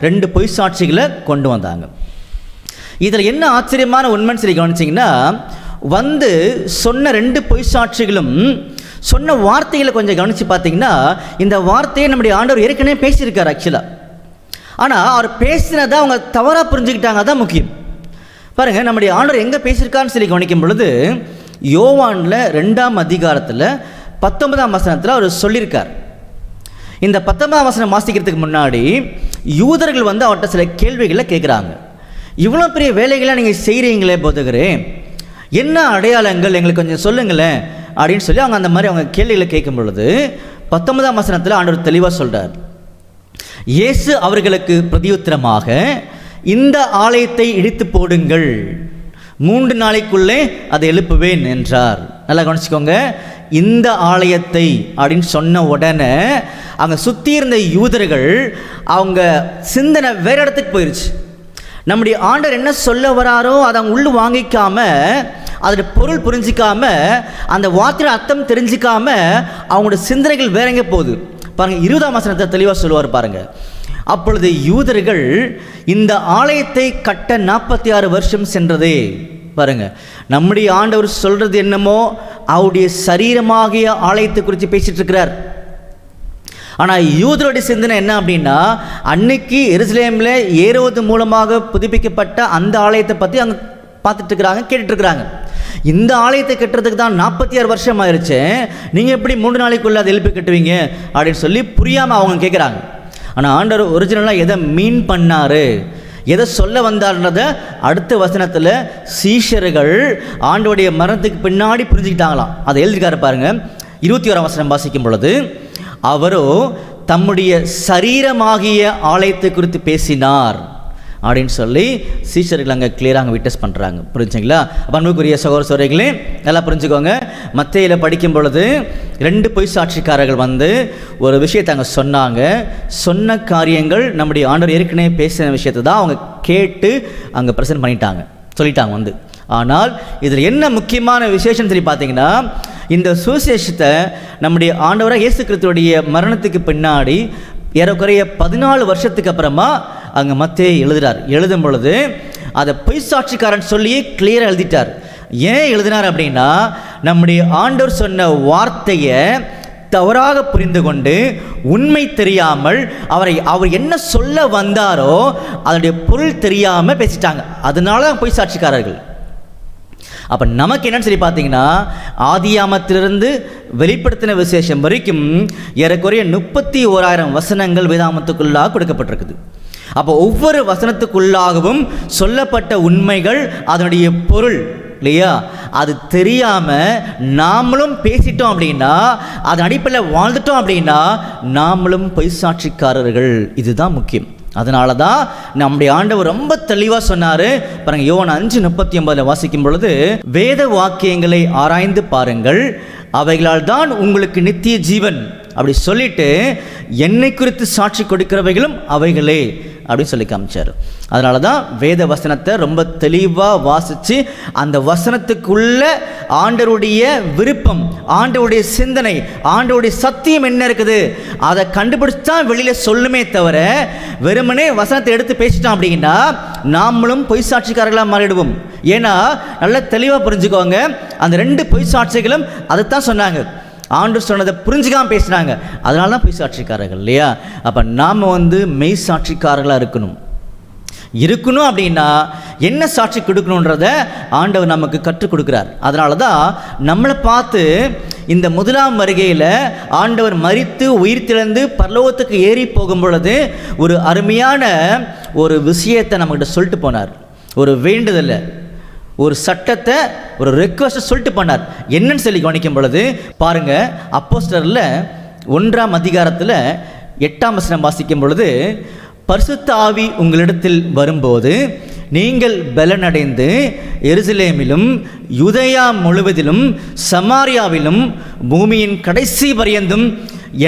2 பொய் சாட்சிகளை கொண்டு வந்தாங்க. இதில் என்ன ஆச்சரியமான உண்மைன்னு சொல்லி கவனிச்சிங்கன்னா, வந்து சொன்ன 2 பொய் சாட்சிகளும் சொன்ன வார்த்தைகளை கொஞ்சம் கவனித்து பார்த்தீங்கன்னா, இந்த வார்த்தையை நம்முடைய ஆண்டவர் ஏற்கனவே பேசியிருக்கார் ஆக்சுவலாக. ஆனால் அவர் பேசினதை அவங்க தவறாக புரிஞ்சுக்கிட்டாங்க. தான் முக்கியம். பாருங்கள், நம்முடைய ஆண்டவர் எங்கே பேசியிருக்கான்னு சொல்லி கவனிக்கும் பொழுது, யோவானில் 2ஆம் அதிகாரத்தில் 19ஆம் வசனத்தில் அவர் சொல்லியிருக்கார். இந்த 19ஆம் வசனம் வாசிக்கிறதுக்கு முன்னாடி யூதர்கள் வந்து அவர்கிட்ட சில கேள்விகளை கேட்குறாங்க. இவ்வளோ பெரிய வேலைகளை நீங்கள் செய்கிறீங்களே போதகரே, என்ன அடையாளங்கள் எங்களுக்கு கொஞ்சம் சொல்லுங்களேன் அப்படின்னு சொல்லி அவங்க அந்த மாதிரி அவங்க கேள்விகளை கேட்கும் பொழுது 19ஆம் வசனத்தில் ஆண்டவர் தெளிவாக சொல்கிறார். இயேசு அவர்களுக்கு பிரதியுத்தரமாக, இந்த ஆலயத்தை இடித்து போடுங்கள், 3 நாளைக்குள்ளே அதை எழுப்புவேன் என்றார். நல்லா கவனிச்சுக்கோங்க, இந்த ஆலயத்தை அப்படின்னு சொன்ன உடனே அங்கே சுற்றி இருந்த யூதர்கள் அவங்க சிந்தனை வேற இடத்துக்கு போயிடுச்சு. நம்முடைய ஆண்டவர் என்ன சொல்ல வராரோ அதை அவங்க உள்ளு வாங்கிக்காம, அதோட பொருள் புரிஞ்சிக்காம, அந்த வார்த்தையோட அர்த்தம் தெரிஞ்சிக்காம அவங்களோட சிந்தனைகள் வேற எங்கே போகுது பாருங்கள். 20ஆம் வசனத்தை தெளிவாக சொல்லுவார் பாருங்கள். அப்பொழுது யூதர்கள், இந்த ஆலயத்தை கட்ட 46 வருஷம் சென்றதே. பாருங்க, நம்முடைய ஆண்டவர் சொல்றது என்னமோ அவருடைய சரீரமாகிய ஆலயத்தை குறித்து பேசிட்டு இருக்கிறார். ஆனால் யூதருடைய சிந்தனை என்ன அப்படின்னா, அன்னைக்கு எருசலேமில் ஏரோது மூலமாக புதுப்பிக்கப்பட்ட அந்த ஆலயத்தை பற்றி அங்கே பார்த்துட்டு இருக்கிறாங்க, கேட்டுட்டு இருக்கிறாங்க. இந்த ஆலயத்தை கட்டுறதுக்கு தான் 46 வருஷம் ஆயிடுச்சு, நீங்கள் எப்படி 3 நாளைக்குள்ளே அதை எழுப்பி கட்டுவீங்க அப்படின்னு சொல்லி புரியாமல் அவங்க கேட்குறாங்க. ஆனால் ஆண்டவர் ஒரிஜினலாக எதை மீன் பண்ணார், எதை சொல்ல வந்தார்ன்றதை அடுத்த வசனத்தில் சீஷர்கள் ஆண்டோடைய மரணத்துக்கு பின்னாடி புரிஞ்சுக்கிட்டாங்களாம். அதை எழுதிக்கார பாருங்க. 21ஆம் வசனம் வாசிக்கும் பொழுது, அவரோ தம்முடைய சரீரமாகிய ஆலயத்தை குறித்து பேசினார் அப்படின்னு சொல்லி சீஷர்கள் அங்கே கிளியராக அங்கே விட்னஸ் பண்ணுறாங்க. புரிஞ்சுங்களா? அன்புக்குரிய சகோதர சகோதரிகளே, நல்லா புரிஞ்சுக்கோங்க. மத்தேயில படிக்கும் பொழுது 2 பொய் சாட்சிக்காரர்கள் வந்து ஒரு விஷயத்தை அங்கே சொன்னாங்க. சொன்ன காரியங்கள் நம்முடைய ஆண்டவர் ஏற்கனவே பேசின விஷயத்தை தான் அவங்க கேட்டு அங்கே ப்ரெசென்ட் பண்ணிட்டாங்க, சொல்லிட்டாங்க வந்து. ஆனால் இதில் என்ன முக்கியமான விசேஷம் சொல்லி பார்த்தீங்கன்னா, இந்த சுவிசேஷத்தை நம்முடைய ஆண்டவராக இயேசு கிறிஸ்துவுடைய மரணத்துக்கு பின்னாடி ஏறக்குறைய 14 வருஷத்துக்கு அப்புறமா அங்கே மத்தேயு எழுதுகிறார். எழுதும் பொழுது அதை பொய் சாட்சிக்காரன் சொல்லியே கிளியராக எழுதிட்டார். ஏன் எழுதினார் அப்படின்னா, நம்முடைய ஆண்டவர் சொன்ன வார்த்தையை தவறாக புரிந்து கொண்டு உண்மை தெரியாமல் அவர் என்ன சொல்ல வந்தாரோ அதனுடைய பொருள் தெரியாமல் பேசிட்டாங்க. அதனால தான் பொய் சாட்சிக்காரர்கள். அப்போ நமக்கு என்னன்னு சொல்லி பார்த்தீங்கன்னா, ஆதியாமத்திலிருந்து வெளிப்படுத்தின விசேஷம் வரைக்கும் ஏறக்குறைய 31,000 வசனங்கள் வேதாமத்துக்குள்ளாக கொடுக்கப்பட்டிருக்குது. அப்போ ஒவ்வொரு வசனத்துக்குள்ளாகவும் சொல்லப்பட்ட உண்மைகள், அதனுடைய பொருள் இல்லையா, அது தெரியாமல் நாமளும் பேசிட்டோம் அப்படின்னா, அதன் அடிப்படையில் வாழ்ந்துட்டோம் அப்படின்னா நாமளும் பொய் சாட்சிக்காரர்கள். இதுதான் முக்கியம். அதனால தான் நம்முடைய ஆண்டவர் ரொம்ப தெளிவாக சொன்னார் பாருங்கள். யோவான் 5:39 வாசிக்கும் பொழுது, வேத வாக்கியங்களை ஆராய்ந்து பாருங்கள், அவைகளால் தான் உங்களுக்கு நித்திய ஜீவன் அப்படி சொல்லிட்டு என்னை குறித்து சாட்சி கொடுக்கிறவைகளும் அவைகளே அப்படின்னு சொல்லி காமிச்சார். அதனால தான் வேத வசனத்தை ரொம்ப தெளிவாக வாசித்து அந்த வசனத்துக்குள்ள ஆண்டவருடைய விருப்பம், ஆண்டவருடைய சிந்தனை, ஆண்டவருடைய சத்தியம் என்ன இருக்குது அதை கண்டுபிடிச்சு தான் வெளியில் சொல்லுமே தவிர வெறுமனே வசனத்தை எடுத்து பேசிட்டோம் அப்படின்னா நாமளும் பொய் சாட்சிக்காரர்களாக மாறிடுவோம். ஏன்னா நல்லா தெளிவாக புரிஞ்சுக்கோங்க, அந்த 2 பொய் சாட்சிகளும் அதைத்தான் சொன்னாங்க. ஆண்டவர் சொன்னதை புரிஞ்சுக்காம பேசுனாங்க. அதனால தான் பொய் சாட்சிக்காரர்கள் இல்லையா. அப்போ நாம் மெய் சாட்சிக்காரர்களாக இருக்கணும் அப்படின்னா என்ன சாட்சி கொடுக்கணுன்றத ஆண்டவர் நமக்கு கற்றுக் கொடுக்குறார். அதனால தான் நம்மளை பார்த்து இந்த முதலாம் வருகையில் ஆண்டவர் மரித்து உயிர் திழந்து பரலோகத்துக்கு ஏறி போகும் பொழுது ஒரு அருமையான ஒரு விஷயத்தை நம்மகிட்ட சொல்லிட்டு போனார். ஒரு வேண்டுதலை, ஒரு சட்டத்தை, ஒரு ரெக்வஸ்ட்டை சொல்லிட்டு பண்ணார். என்னன்னு சொல்லி கவனிக்கும் பொழுது பாருங்க, அப்போஸ்தலரில் 1ஆம் அதிகாரத்தில் 8ஆம் வசனம் வாசிக்கும் பொழுது, பரிசுத்த ஆவி உங்களிடத்தில் வரும்போது நீங்கள் பலனடைந்து எருசலேமிலும் யூதேயா முழுவதிலும் சமாரியாவிலும் பூமியின் கடைசி பரியந்தும்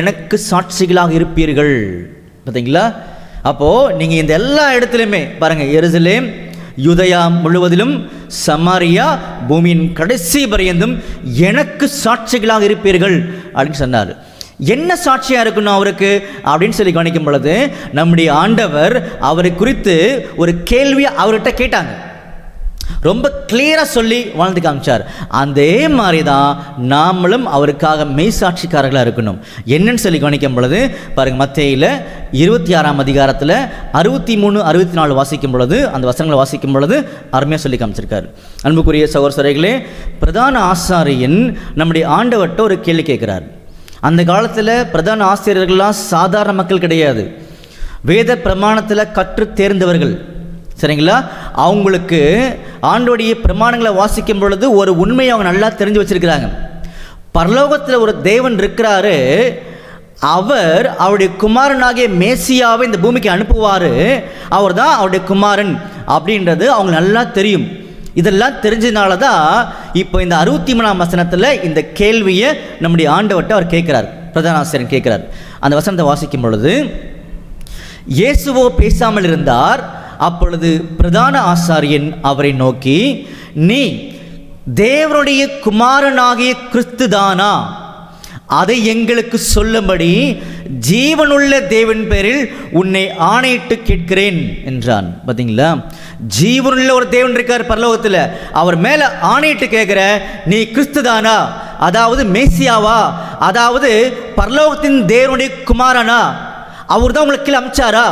எனக்கு சாட்சிகளாக இருப்பீர்கள். பார்த்தீங்களா? அப்போது நீங்கள் இந்த எல்லா இடத்துலையுமே பாருங்கள், எருசலேம், யூதேயா முழுவதிலும், சமாரியா, பூமியின் கடைசி பரியந்தும் எனக்கு சாட்சிகளாக இருப்பீர்கள் அப்படின்னு சொன்னார். என்ன சாட்சியாக இருக்கணும் அவருக்கு அப்படின்னு சொல்லி கவனிக்கும் பொழுது நம்முடைய ஆண்டவர் அவரை குறித்து ஒரு கேள்வியை அவர்கிட்ட கேட்டாங்க. ரொம்ப கிளியராக சொல்லி வாழ்ந்து காமிச்சார். அதே மாதிரி தான் நாமளும் அவருக்காக மெய் சாட்சிக்காரர்களாக இருக்கணும். என்னன்னு சொல்லி கவனிக்கும் பொழுது பாருங்கள், மத்தேயில 26ஆம் அதிகாரத்தில் 63, 64 வாசிக்கும் பொழுது, அந்த வசனங்களை வாசிக்கும் பொழுது அருமையாக சொல்லி காமிச்சிருக்காரு. அன்புக்குரிய சகோதரர்களே, பிரதான ஆசாரியன் நம்முடைய ஆண்டவர்கிட்ட ஒரு கேள்வி கேட்குறார். அந்த காலத்தில் பிரதான ஆசிரியர்கள்லாம் சாதாரண மக்கள் கிடையாது, வேத பிரமாணத்தில் கற்று தேர்ந்தவர்கள். சரிங்களா? அவங்களுக்கு ஆண்டோடைய பிரமாணங்களை வாசிக்கும் பொழுது ஒரு உண்மையை அவங்க நல்லா தெரிஞ்சு வச்சிருக்கிறாங்க. பரலோகத்தில் ஒரு தேவன் இருக்கிறாரு, அவர் அவருடைய குமாரனாகிய மேசியாவை இந்த பூமிக்கு அனுப்புவார், அவர் தான் அவருடைய குமாரன் அப்படின்றது அவங்க நல்லா தெரியும். இதெல்லாம் தெரிஞ்சதுனால தான் இப்போ இந்த 63ஆம் வசனத்தில் இந்த கேள்வியை நம்முடைய ஆண்டவர்கிட்ட அவர் கேட்குறார், பிரதான ஆசிரியர் கேட்குறார். அந்த வசனத்தை வாசிக்கும் பொழுது, இயேசுவோ பேசாமல் இருந்தார். அப்பொழுது பிரதான ஆசாரியன் அவரை நோக்கி, நீ தேவனுடைய குமாரனாகிய கிறிஸ்து தானா? அதை எங்களுக்கு சொல்லும்படி ஜீவனுள்ள தேவன் பேரில் உன்னை ஆணையிட்டு கேட்கிறேன் என்றான். பார்த்தீங்களா? ஜீவனுள்ள ஒரு தேவன் இருக்கார் பரலோகத்தில், அவர் மேலே ஆணையிட்டு கேட்குற, நீ கிறிஸ்து தானா, அதாவது மேசியாவா, அதாவது பரலோகத்தின் தேவனுடைய குமாரனா, அவர் தான் உங்களுக்கு கீழே அமிச்சாரா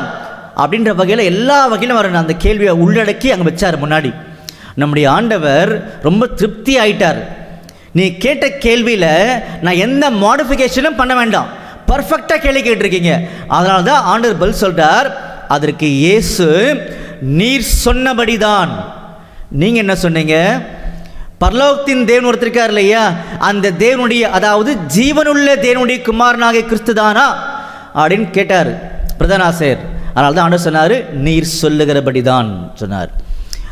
அப்படின்ற வகையில் எல்லா வகையிலும் அவர் அந்த கேள்வியை உள்ளடக்கி அங்கே வச்சார் முன்னாடி. நம்முடைய ஆண்டவர் ரொம்ப திருப்தி ஆயிட்டார். நீ கேட்ட கேள்வியில் நான் எந்த மாடிஃபிகேஷனும் பண்ண வேண்டாம், பர்ஃபெக்டாக கேள்வி கேட்டிருக்கீங்க. அதனால தான் ஆண்டவர் பதில் சொல்கிறார். அதற்கு இயேசு, நீர் சொன்னபடி தான். நீங்கள் என்ன சொன்னீங்க? பரலோகத்தின் தேவன் ஒருத்தர் இருக்கார் இல்லையா, அந்த தேவனுடைய, அதாவது ஜீவனுள்ள தேவனுடைய குமாரனாகிய கிறிஸ்து தானா அப்படின்னு கேட்டார் பிரதான ஆசிரியர். அதனால தான் ஆண்டவர் சொன்னார், நீர் சொல்லுகிறபடி தான் சொன்னார்.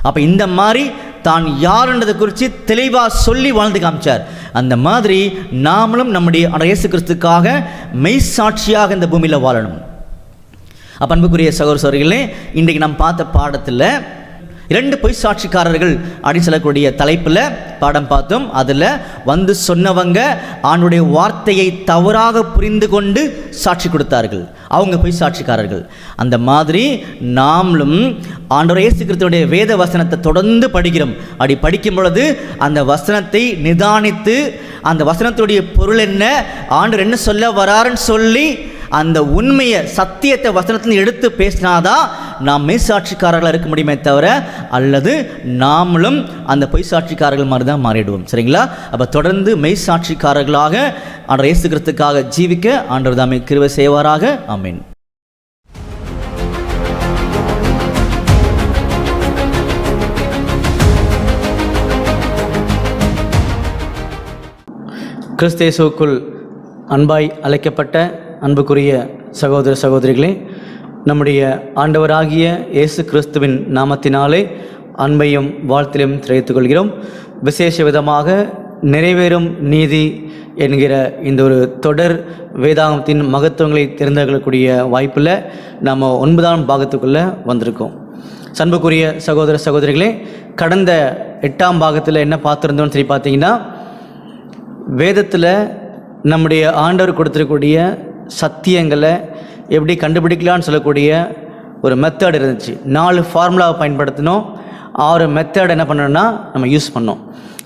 அப்போ இந்த மாதிரி தான் யாருன்றதை குறித்து தெளிவாக சொல்லி வாழ்ந்து காமிச்சார். அந்த மாதிரி நாமளும் நம்முடைய இயேசு கிறிஸ்துக்காக மெய் சாட்சியாக இந்த பூமியில் வாழணும். அப்போ அன்புக்குரிய சகோதரர்களே, இன்றைக்கு நாம் பார்த்த பாடத்தில் 2 பொய் சாட்சிக்காரர்கள் அப்படின்னு சொல்லக்கூடிய தலைப்பில் பாடம் பார்த்தோம். அதில் வந்து சொன்னவங்க ஆண்டுடைய வார்த்தையை தவறாக புரிந்து கொண்டு சாட்சி கொடுத்தார்கள், அவங்க பொய் சாட்சிக்காரர்கள். அந்த மாதிரி நாமளும் ஆண்டவர் இயேசு கிறிஸ்துவுடைய வேத வசனத்தை தொடர்ந்து படிக்கிறோம். அப்படி படிக்கும் பொழுது அந்த வசனத்தை நிதானித்து அந்த வசனத்துடைய பொருள் என்ன, ஆண்டவர் என்ன சொல்ல வராருன்னு சொல்லி அந்த உண்மையை சத்தியத்தை வசனத்தில் எடுத்து பேசினாதான் நாம் மெய்சாட்சிக்காரர்களாக இருக்க முடியுமே தவிர, அல்லது நாமளும் அந்த பொய் சாட்சிக்காரர்கள் மாதிரி தான் மாறிடுவோம். சரிங்களா? அப்போ தொடர்ந்து மெய்சாட்சிக்காரர்களாக ஆண்டவர் இயேசு கிறிஸ்துவுக்காக ஜீவிக்க ஆண்டவர் தாமே கிருபை செய்வாராக. ஆமென். கிறிஸ்து இயேசுவுக்குள் அன்பாய் அழைக்கப்பட்ட அன்புக்குரிய சகோதர சகோதரிகளே, நம்முடைய ஆண்டவராகிய இயேசு கிறிஸ்துவின் நாமத்தினாலே அன்பையும் வாழ்த்திலும் தெரிவித்துக் கொள்கிறோம். விசேஷ விதமாக நிறைவேறும் நீதி என்கிற இந்த ஒரு தொடர் வேதாகமத்தின் மகத்துவங்களை தெரிந்து கொள்ளக்கூடிய வாய்ப்பில் நம்ம 9ஆம் பாகத்துக்குள்ளே வந்திருக்கோம். அன்புக்குரிய சகோதர சகோதரிகளே, கடந்த 8ஆம் பாகத்தில் என்ன பார்த்துருந்தோம்னு சொல்லி பார்த்தீங்கன்னா, வேதத்தில் நம்முடைய ஆண்டவர் கொடுத்துருக்கூடிய சத்தியங்களை எப்படி கண்டுபிடிக்கலான்னு சொல்லக்கூடிய ஒரு மெத்தட் இருந்துச்சு. 4 ஃபார்முலாவை பயன்படுத்தினோம். 6 மெத்தட் என்ன பண்ணோன்னா நம்ம யூஸ் பண்ணோம்.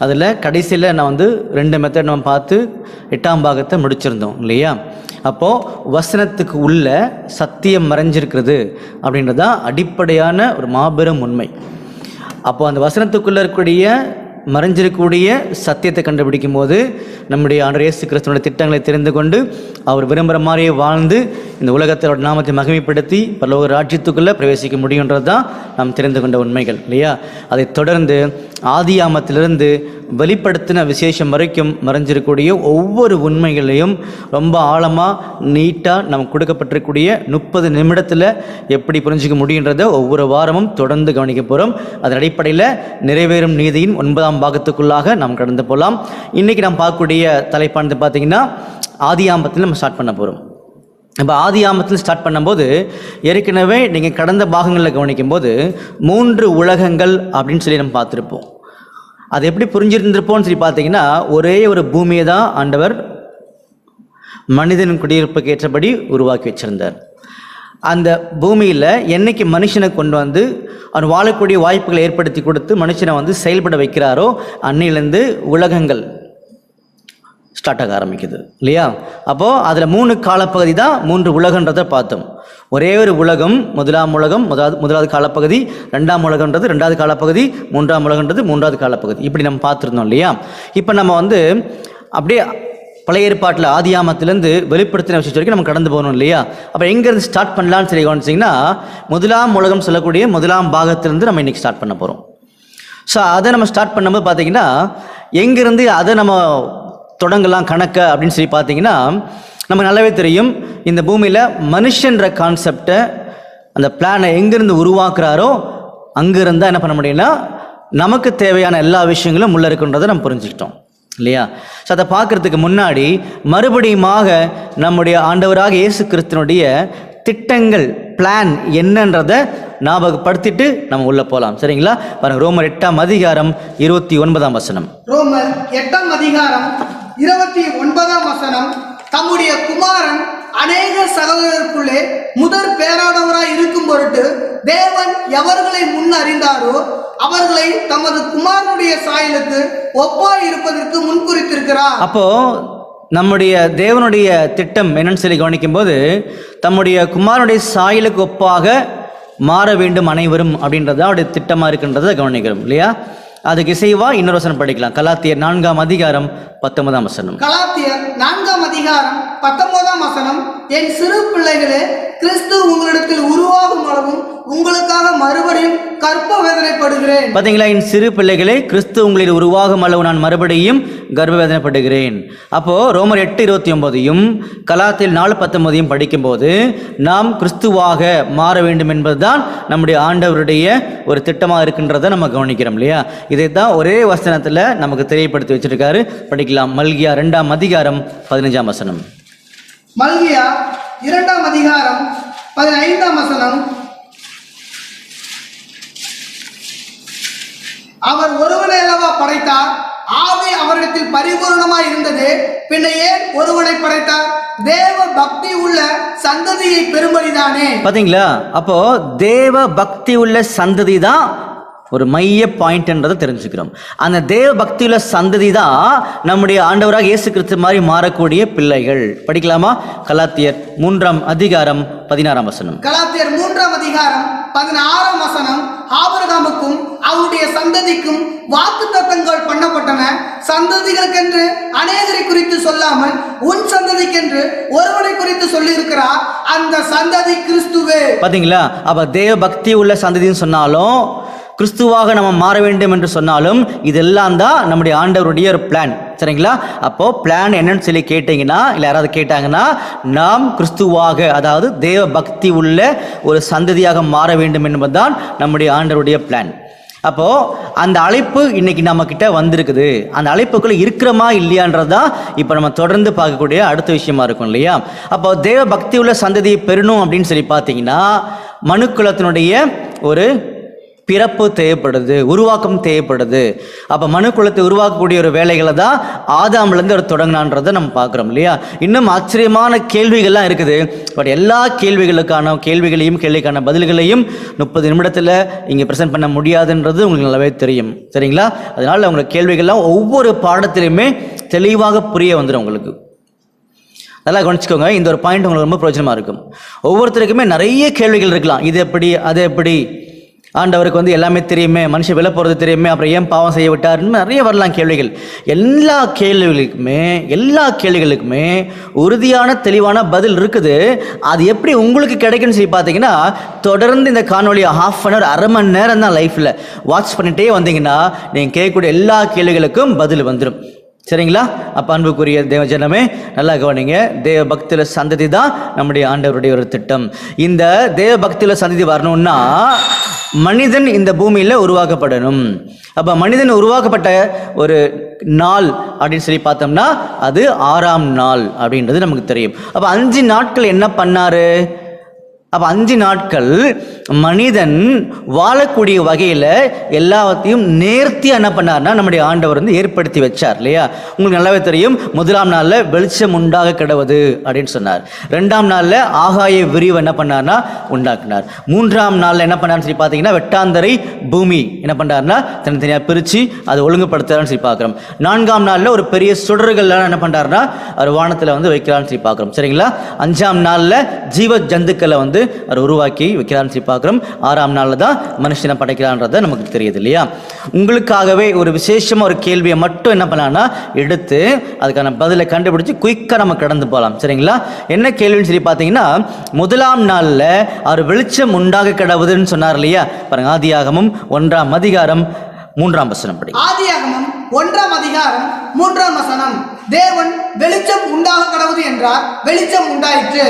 அதில் கடைசியில் நான் 2 மெத்தட் நம்ம பார்த்து 8ஆம் பாகத்தை முடிச்சிருந்தோம் இல்லையா? அப்போது வசனத்துக்கு உள்ள சத்தியம் மறைஞ்சிருக்கிறது அப்படின்றதான் அடிப்படையான ஒரு மாபெரும் உண்மை. அப்போது அந்த வசனத்துக்குள்ளே இருக்கக்கூடிய மறைஞ்சிருக்கக்கூடிய சத்தியத்தை கண்டுபிடிக்கும் போது நம்முடைய ஆண்டவர் இயேசு கிறிஸ்துவோட திட்டங்களை தெரிந்து கொண்டு அவர் விரும்புகிற மாதிரியே வாழ்ந்து இந்த உலகத்தோட நாமத்தை மகிமைப்படுத்தி பரலோக ராஜ்யத்துக்குள்ளே பிரவேசிக்க முடியுன்றது தான் நாம் தெரிந்து கொண்ட உண்மைகள் இல்லையா? அதை தொடர்ந்து ஆதியாமத்திலிருந்து வெளிப்படுத்தின விசேஷம் வரைக்கும் மறைஞ்சிருக்கக்கூடிய ஒவ்வொரு உண்மைகளையும் ரொம்ப ஆழமாக நீட்டாக நமக்கு கொடுக்கப்பட்டிருக்கக்கூடிய 30 நிமிடத்தில் எப்படி புரிஞ்சிக்க முடியுன்றதை ஒவ்வொரு வாரமும் தொடர்ந்து கவனிக்க போகிறோம். அதன் அடிப்படையில் நிறைவேறும் நீதியின் 9ஆம் பாகத்துக்குள்ளாக நாம் கடந்து போகலாம். இன்றைக்கி நாம் பார்க்கக்கூடிய தலைப்பானது பார்த்திங்கன்னா ஆதியாமத்தில் நம்ம ஸ்டார்ட் பண்ண போகிறோம். இப்போ ஆதியாமத்தில் ஸ்டார்ட் பண்ணும்போது ஏற்கனவே நீங்கள் கடந்த பாகங்களில் கவனிக்கும்போது 3 உலகங்கள் அப்படின்னு சொல்லி நம்ம பார்த்துருப்போம். அது எப்படி புரிஞ்சிருந்திருப்போம்னு சொல்லி பார்த்தீங்கன்னா, ஒரே ஒரு பூமியை தான் ஆண்டவர் மனிதன் குடியிருப்புக்கு ஏற்றபடி உருவாக்கி வச்சுருந்தார். அந்த பூமியில் என்னைக்கு மனுஷனை கொண்டு வந்து அவன் வாழக்கூடிய வாய்ப்புகளை ஏற்படுத்தி கொடுத்து மனுஷனை செயல்பட வைக்கிறாரோ அன்னையிலேருந்து உலகங்கள் ஸ்டார்ட் ஆக ஆரம்பிக்குது இல்லையா? அப்போது அதில் 3 காலப்பகுதி தான் 3 உலகன்றதை பார்த்தோம். ஒரே ஒரு உலகம், முதலாம் உலகம் முதலாவது காலப்பகுதி, 2ஆம் உலகன்றது 2வது காலப்பகுதி, 3ஆம் உலகன்றது 3வது காலப்பகுதி, இப்படி நம்ம பார்த்துருந்தோம் இல்லையா? இப்போ நம்ம அப்படியே பழைய ஏற்பாட்டில் ஆதியாமத்திலேருந்து வெளிப்படுத்தின விஷயம் வரைக்கும் நம்ம கடந்து போகணும் இல்லையா? அப்போ எங்கேருந்து ஸ்டார்ட் பண்ணலான்னு சொல்லி கவனிச்சிங்கன்னா, முதலாம் உலகம் சொல்லக்கூடிய 1ஆம் பாகத்திலேருந்து நம்ம இன்றைக்கி ஸ்டார்ட் பண்ண போகிறோம். ஸோ அதை நம்ம ஸ்டார்ட் பண்ணும்போது பார்த்திங்கன்னா, எங்கேருந்து அதை நம்ம தொடங்கலாம் கணக்க அப்படின்னு சொல்லி பார்த்தீங்கன்னா, நமக்கு நல்லாவே தெரியும் இந்த பூமியில் மனுஷன்ற கான்செப்டை அந்த பிளானை எங்கேருந்து உருவாக்குறாரோ அங்கேருந்தால் என்ன பண்ண முடியும்னா நமக்கு தேவையான எல்லா விஷயங்களும் உள்ள இருக்குன்றதை நம்ம புரிஞ்சுக்கிட்டோம் இல்லையா? ஸோ அதை பார்க்குறதுக்கு முன்னாடி மறுபடியுமாக நம்முடைய ஆண்டவராக இயேசு கிறிஸ்துனுடைய திட்டங்கள் பிளான் என்னன்றதை ஞாபகப்படுத்திட்டு நம்ம உள்ள போகலாம். சரிங்களா? பாருங்க, ரோமர் 8ஆம் அதிகாரம் 29ஆம் வசனம். ரோமர் 8ஆம் அதிகாரம் 29ஆம் வசனம். தம்முடைய குமாரன் அநேக சகோதரருக்குள்ளே முதற் பேரானவராய் இருக்கும் பொருட்டு தேவன் எவர்களை முன் அறிந்தாரோ அவர்களை தமது குமாரனுடைய சாயலுக்கு ஒப்பாய் இருப்பதற்கு முன்குறித்திருக்கிறார். அப்போ நம்முடைய தேவனுடைய திட்டம் என்னன்னு சொல்லி கவனிக்கும் போது, தம்முடைய குமாரனுடைய சாயலுக்கு ஒப்பாக மாற வேண்டும் அனைவரும் அப்படின்றது அவருடைய திட்டமாக இருக்கின்றதை கவனிக்கிறோம் இல்லையா? அதுக்கு இசைவா இன்னொரு வசனம் படிக்கலாம். கலாத்தியர் 4ஆம் அதிகாரம் 19ஆம் வசனம். கலாத்தியர் 4ஆம் அதிகாரம் 19ஆம் வசனம். என் சிறு பிள்ளைகளே, கிறிஸ்து உங்களிடத்தில் உருவாகும் அளவும் உங்களுக்காக மறுபடியும் கர்ப்ப வேதனைப்படுகிறேன். பார்த்தீங்களா? என் சிறு பிள்ளைகளே, கிறிஸ்து உங்களில் உருவாகும் அளவு நான் மறுபடியும் கர்ப்ப வேதனைப்படுகிறேன். அப்போ ரோமர் 8:29 கலாத்தியர் 4:19 படிக்கும்போது நாம் கிறிஸ்துவாக மாற வேண்டும் என்பதுதான் நம்முடைய ஆண்டவருடைய ஒரு திட்டமாக இருக்கின்றதை நம்ம கவனிக்கிறோம் இல்லையா? இதை தான் ஒரே வசனத்தில் நமக்கு தெரியப்படுத்தி வச்சிருக்காரு. படிக்கலாம். மல்கியா 2ஆம் அதிகாரம் 15ஆம் வசனம். மல்கியா 2ஆம் அதிகாரம் 15ஆம் வசனம். அவர் ஒருவனை அல்லவா படைத்தார், ஆவி அவரிடத்தில் பரிபூர்ணமாய் இருந்தது, பின்ன ஏன் ஒருவனை படைத்தார்? தேவ பக்தி உள்ள சந்ததியை பெறும்படிதானே. பாத்தீங்களா? அப்போ தேவ பக்தி உள்ள சந்ததி தான் ஒரு மைய பாயிண்ட்ன்றதை தெரிஞ்சுக்கிறோம். அந்த தேவ பக்தியுள்ள சந்ததி தான் நம்முடைய ஆண்டவராக இயேசு கிறிஸ்து மாதிரி மாறக்கூடிய பிள்ளைகள். படிக்கலாமா? கலாத்தியர் 3ஆம் அதிகாரம் 16ஆம் வசனம். கலாத்தியர் 3ஆம் அதிகாரம் 16ஆம் வசனம். ஆபிரகாமுக்கும் அவருடைய சந்ததிக்கும் வாக்குத்தத்தங்கள் பண்ணப்பட்டன. சந்ததிகளுக்கென்று அநேகரை குறித்து சொல்லாமல் உன் சந்ததிக்கென்று ஒருவனை குறித்து சொல்லியிருக்கிறார். அந்த சந்ததி கிறிஸ்துவே. பாத்தீங்களா? அப்ப தேவ பக்தி உள்ள சந்ததின்னு சொன்னாலும், கிறிஸ்துவாக நம்ம மாற வேண்டும் என்று சொன்னாலும், இதெல்லாம் தான் நம்முடைய ஆண்டவருடைய ஒரு பிளான். சரிங்களா? அப்போ பிளான் என்னன்னு சொல்லி கேட்டீங்கன்னா, இல்லை யாராவது கேட்டாங்கன்னா, நாம் கிறிஸ்துவாக, அதாவது தேவ பக்தி உள்ள ஒரு சந்ததியாக மாற வேண்டும் என்பதுதான் நம்முடைய ஆண்டவருடைய பிளான். அப்போ அந்த அழைப்பு இன்னைக்கு நம்ம கிட்ட வந்திருக்குது. அந்த அழைப்புக்குள்ள இருக்கிறோமா இல்லையான்றதான் இப்போ நம்ம தொடர்ந்து பார்க்கக்கூடிய அடுத்த விஷயமா இருக்கும் இல்லையா? அப்போ தேவ பக்தி உள்ள சந்ததியை பெறணும் அப்படின்னு சொல்லி பார்த்தீங்கன்னா, மனுக்குலத்தினுடைய ஒரு பிறப்பு தேவைப்படுது, உருவாக்கம் தேவைப்படுது. அப்போ மனுக்குலத்தை உருவாக்கக்கூடிய ஒரு வேலைகளை தான் ஆதாம்லேருந்து அவர் தொடங்கினான்றதை நம்ம பார்க்குறோம் இல்லையா? இன்னும் ஆச்சரியமான கேள்விகள்லாம் இருக்குது. பட் எல்லா கேள்விக்கான பதில்களையும் 30 நிமிடத்தில் இங்கே ப்ரெசென்ட் பண்ண முடியாதுன்றது உங்களுக்கு நல்லாவே தெரியும். சரிங்களா? அதனால் உங்களுக்கு கேள்விகள்லாம் ஒவ்வொரு பாடத்திலையுமே தெளிவாக புரிய வந்துடும். உங்களுக்கு நல்லா கவனிச்சுக்கோங்க. இந்த ஒரு பாயிண்ட் உங்களுக்கு ரொம்ப பிரயோஜனமாக இருக்கும். ஒவ்வொருத்தருக்குமே நிறைய கேள்விகள் இருக்கலாம். இது எப்படி, அது எப்படி, ஆண்டவருக்கு வந்து எல்லாமே தெரியுமே, மனுஷன் விலை போகிறது தெரியுமே, அப்புறம் ஏன் பாவம் செய்ய விட்டாருன்னு நிறைய வரலாம் கேள்விகள். எல்லா கேள்விகளுக்குமே உறுதியான தெளிவான பதில் இருக்குது. அது எப்படி உங்களுக்கு கிடைக்குன்னு சொல்லி பார்த்தீங்கன்னா, தொடர்ந்து இந்த காணொலியை அரை மணி நேரம் தான் லைஃப்பில் வாட்ச் பண்ணிகிட்டே வந்தீங்கன்னா நீங்கள் கேட்கக்கூடிய எல்லா கேள்விகளுக்கும் பதில் வந்துடும். சரிங்களா? அப்போ அன்புக்குரிய தேவஜனமே நல்லா கவனிங்க. தேவ பக்தியில் சந்ததி தான் நம்முடைய ஆண்டவருடைய ஒரு திட்டம். இந்த தேவ பக்தியில் சந்ததி வரணும்னா மனிதன் இந்த பூமியில் உருவாக்கப்படணும். அப்போ மனிதன் உருவாக்கப்பட்ட ஒரு நாள் அப்படின்னு சொல்லி பார்த்தோம்னா அது 6ஆம் நாள் அப்படின்றது நமக்கு தெரியும். அப்போ 5 நாட்கள் என்ன பண்ணாரு? அப்போ 5 நாட்கள் மனிதன் வாழக்கூடிய வகையில் எல்லாத்தையும் நேர்த்தியாக என்ன பண்ணார்னா நம்முடைய ஆண்டவர் வந்து ஏற்படுத்தி வச்சார் இல்லையா? உங்களுக்கு நல்லாவே தெரியும். 1ஆம் நாளில் வெளிச்சம் உண்டாக கிடவது அப்படின்னு சொன்னார். 2ஆம் நாளில் ஆகாய விரிவு என்ன பண்ணார்னா உண்டாக்குனார். 3ஆம் நாளில் என்ன பண்ணார்னு சொல்லி பார்த்தீங்கன்னா வெட்டாந்தரை பூமி என்ன பண்ணார்னா தனித்தனியாக பிரித்து அதை ஒழுங்குபடுத்துறான்னு சொல்லி பார்க்குறோம். 4ஆம் நாளில் ஒரு பெரிய சுடர்கள்லாம் என்ன பண்ணுறாருனா அவர் வானத்தில் வந்து வைக்கிறான்னு சொல்லி பார்க்குறோம். சரிங்களா? 5ஆம் நாளில் ஜீவ ஜந்துக்களை வந்து அவர் உருவாக்கி வைக்கிறான்னு சொல்லி பார்க்குறோம். 6ஆம் நாளில் தான் மனுஷனை படைக்கிறான்றதை நமக்கு தெரியுது இல்லையா? உங்களுக்காகவே ஒரு விசேஷமாக ஒரு கேள்வியை மட்டும் என்ன பண்ணலாம்னா எடுத்து அதுக்கான பதிலை கண்டுபிடிச்சு குயிக்காக நம்ம கடந்து போகலாம். சரிங்களா? என்ன கேள்வின்னு சொல்லி பார்த்தீங்கன்னா, 1ஆம் நாளில் அவர் வெளிச்சம் உண்டாக கிடவுதுன்னு சொன்னார் இல்லையா? பாருங்க, ஆதியாகமம் 1ஆம் அதிகாரம் 3ஆம் வசனம் படி. ஆதியாகமம் 1ஆம் அதிகாரம் 3ஆம் வசனம். தேவன் வெளிச்சம் உண்டாக கடவுது என்றார், வெளிச்சம் உண்டாயிற்று.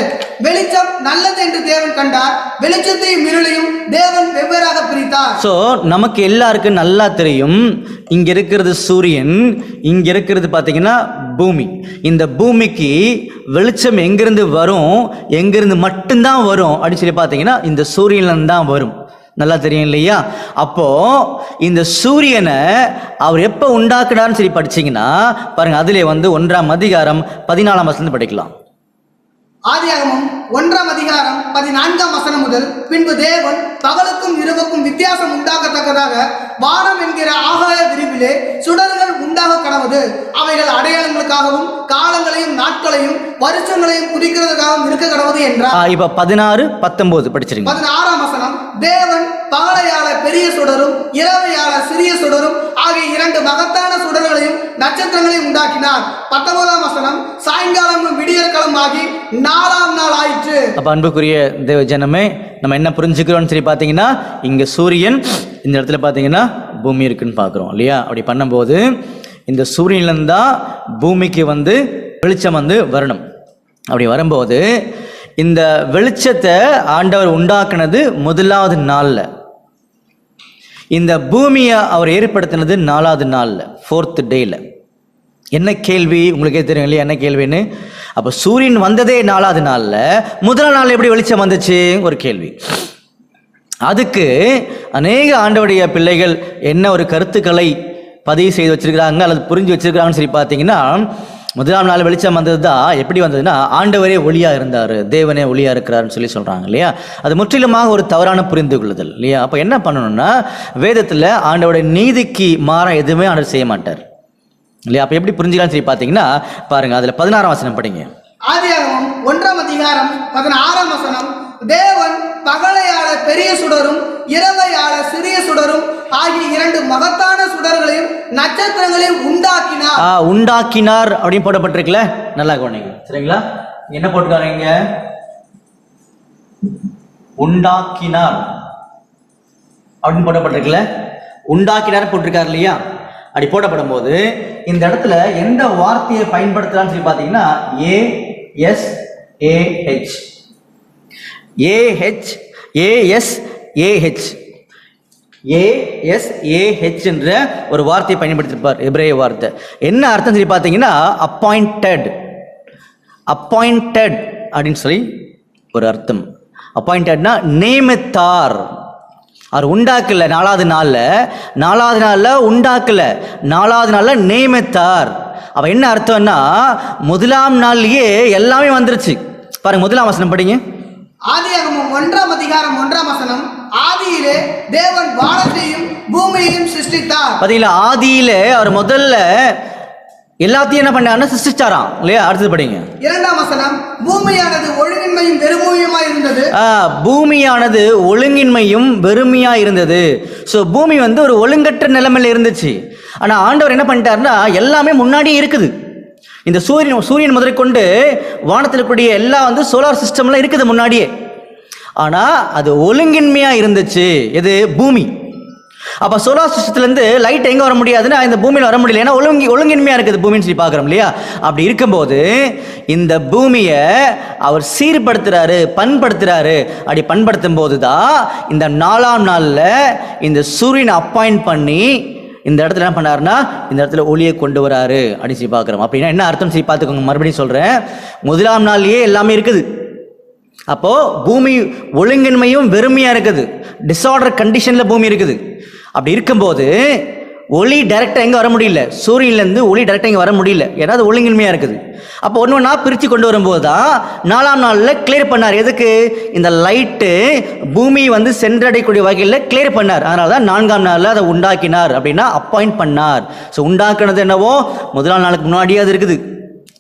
வெளிச்சம் நல்லது என்று தேவன் கண்டார், வெளிச்சத்தையும் இருளையும் தேவன் வெவ்வேறாக பிரித்தார். ஸோ நமக்கு எல்லாருக்கும் நல்லா தெரியும், இங்க இருக்கிறது சூரியன், இங்க இருக்கிறது பார்த்தீங்கன்னா பூமி. இந்த பூமிக்கு வெளிச்சம் எங்கிருந்து வரும், எங்கிருந்து மட்டும்தான் வரும் அப்படின்னு சொல்லி பார்த்தீங்கன்னா இந்த சூரியன்ல தான் வரும். நல்லா தெரியும் இல்லையா? அப்போ இந்த சூரியனை அவர் எப்போ உண்டாக்குனார்னு சொல்லி படிச்சீங்கன்னா பாருங்க, அதிலே வந்து 1ஆம் அதிகாரம் 14ஆம் வசனம் படிக்கலாம். ஆதியாகமம் 1ஆம் அதிகாரம் 14ஆம் வசனம் முதல். பின்பு தேவன் பகலுக்கும் இரவுக்கும் வித்தியாசம் உண்டாகத்தக்கதாக வானம் என்கிற ஆகாய விரிவிலே சுடர்கள் உண்டாக கடவுது. அவைகள் அடையாளங்களுக்காகவும் காலங்களையும் நாட்களையும் வருஷங்களையும் குறிக்கிறதுக்காகவும் இருக்க கடவுது என்றார். இப்ப 16, 19 படிச்சிருங்க. 16ஆம் வசனம். தேவன் பகலையாள பெரிய சுடரும் இரவையாள சிறிய சுடரும் ஆகிய 2 மகத்தான சுடர்களையும் நட்சத்திரங்களையும் உண்டாக்கினார். 19ஆம் வசனம். சாயங்காலமும் விடியற்காலம் ஆகி 4ஆம் நாள் ஆயிற்று. அப்ப அன்புக்குரிய தேவ ஜனமே, நம்ம என்ன புரிஞ்சுக்கிறோம்னு சொல்லி பார்த்தீங்கன்னா, இங்க சூரியன், இந்த இடத்துல பார்த்தீங்கன்னா பூமி இருக்குன்னு பார்க்குறோம் இல்லையா? அப்படி பண்ணும்போது இந்த சூரியன்லேருந்து தான் பூமிக்கு வந்து வெளிச்சம் வந்து வரணும். அப்படி வரும்போது இந்த வெளிச்சத்தை ஆண்டவர் உண்டாக்குனது 1ஆவது நாளில், இந்த பூமியை அவர் ஏற்படுத்தினது 4ஆவது நாளில், 4th டேயில். என்ன கேள்வி உங்களுக்கே தெரியும் இல்லையா என்ன கேள்வின்னு? அப்போ சூரியன் வந்ததே 4ஆவது நாளில், 1ஆம் நாள் எப்படி வெளிச்சம் வந்துச்சு ஒரு கேள்வி. அதுக்கு அநேக ஆண்டவருடைய பிள்ளைகள் என்ன ஒரு கருத்துக்களை பதிவு செய்து வச்சிருக்கிறாங்க அல்லது புரிஞ்சு வச்சிருக்கிறாங்கன்னு சொல்லி பார்த்தீங்கன்னா, முதலாம் நாள் வெளிச்சம் வந்தது தான் எப்படி வந்ததுன்னா, ஆண்டவரே ஒளியாக இருந்தார், தேவனே ஒளியாக இருக்கிறாருன்னு சொல்லி சொல்கிறாங்க இல்லையா. அது முற்றிலுமாக ஒரு தவறான புரிந்து கொள்ளுதல் இல்லையா. அப்போ என்ன பண்ணணும்னா, வேதத்தில் ஆண்டவருடைய நீதிக்கு மாற எதுவுமே ஆண்டவர் செய்ய மாட்டார் இல்லையா. அப்போ எப்படி புரிஞ்சுக்கலாம்னு சொல்லி பார்த்தீங்கன்னா பாருங்கள், அதில் 16ஆம் வசனம் படிங்க. ஆதியாகமம் 1ஆம் அதிகாரம் 16ஆம் வசனம், தேவன் பகலையாள பெரிய சுடரும் இரவையாள சிறிய சுடரும் ஆகிய 2 மகத்தான சுடர்களையும் நட்சத்திரங்களையும் உண்டாக்கினார். உண்டாக்கினார் அப்படின்னு போடப்பட்டிருக்குல்ல, நல்லா கவனிங்க சரிங்களா. என்ன போட்டுக்காரீங்க? உண்டாக்கினார் அப்படின்னு போடப்பட்டிருக்குல்ல, உண்டாக்கினார் போட்டிருக்காரு இல்லையா. அப்படி போடப்படும் போது இந்த இடத்துல எந்த வார்த்தையை பயன்படுத்தலாம்னு சொல்லி பார்த்தீங்கன்னா, ASAH என்ற ஒரு வார்த்தையை பயன்படுத்தியிருப்பார், எபிரேய வார்த்தை. என்ன அர்த்தம் சொல்லி பார்த்தீங்கன்னா, அப்பாயிண்டட் அப்படின்னு சொல்லி ஒரு அர்த்தம். அப்பாயிண்டட்னா நியமித்தார். அவர் உண்டாக்கல, 4வது நாளில் உண்டாக்கல, 4வது நாளில் நியமித்தார். அப்ப என்ன அர்த்தம்னா, முதலாம் நாள்லயே எல்லாமே வந்துருச்சு. பாருங்க, முதலாம் வசனம் படிங்க. ஆதியாகமம் 1ஆம் அதிகாரம் 1ஆம் வசனம், ஆதியிலே தேவன் வானத்தையும் பூமியையும் சிருஷ்டித்தார். பாத்தீங்களா, ஆதியில அவர் முதல்ல எல்லாத்தையும் என்ன பண்ணாருன்னா சிருஷ்டிச்சாராம் இல்லையா. அடுத்தது படிங்க. 2ஆம் வசனம், பூமியானது ஒழுங்கின்மையும் வெறுமையுமாய் இருந்தது. பூமியானது ஒழுங்கின்மையும் வெறுமையா இருந்தது. ஸோ பூமி வந்து ஒரு ஒழுங்கற்ற நிலைமையில இருந்துச்சு. ஆனா ஆண்டவர் என்ன பண்ணிட்டாருன்னா, எல்லாமே முன்னாடியே இருக்குது. இந்த சூரியன் முதற்கொண்டு வானத்தில் இருக்கக்கூடிய எல்லாம் வந்து சோலார் சிஸ்டம்லாம் இருக்குது முன்னாடியே. ஆனால் அது ஒழுங்கின்மையாக இருந்துச்சு. எது? பூமி. அப்போ சோலார் சிஸ்டத்துலேருந்து லைட் எங்கே வர முடியாதுன்னா இந்த பூமியில் வர முடியல, ஏன்னா ஒழுங்கின்மையாக இருக்குது பூமின்னு சொல்லி பார்க்குறோம் இல்லையா. அப்படி இருக்கும்போது இந்த பூமியை அவர் சீர்படுத்துகிறாரு, பண்படுத்துகிறாரு. அப்படி பண்படுத்தும் போது தான் இந்த 4ஆம் நாளில் இந்த சூரியனை அப்பாயிண்ட் பண்ணி இந்த இடத்துல என்ன பண்ணாருன்னா, இந்த இடத்துல ஒளியை கொண்டு வராரு அப்படின்னு சொல்லி பார்க்குறோம். அப்படின்னா என்ன அர்த்தம் சொல்லி பார்த்துக்கோங்க. மறுபடியும் சொல்கிறேன், முதலாம் நாள்லயே எல்லாமே இருக்குது. அப்போது பூமி ஒழுங்கின்மையும் வெறுமையாக இருக்குது, டிஸார்டர் கண்டிஷனில் பூமி இருக்குது. அப்படி இருக்கும்போது ஒளி டைரெக்டாக எங்கே வர முடியல, சூரியன்லேருந்து ஒளி டைரெக்டாக இங்கே வர முடியல, ஏன்னா அது ஒழுங்கின்மையாக இருக்குது. அப்போ ஒன்று ஒன்றா பிரித்து கொண்டு வரும்போது தான் 4ஆம் நாளில் கிளியர் பண்ணார். எதுக்கு? இந்த லைட்டு பூமி வந்து சென்றடையக்கூடிய வகையில் கிளியர் பண்ணார். அதனால தான் 4ஆம் நாளில் அதை உண்டாக்கினார், அப்படின்னா அப்பாயிண்ட் பண்ணார். ஸோ உண்டாக்குனது என்னவோ முதலாம் நாளுக்கு முன்னாடியே அது இருக்குது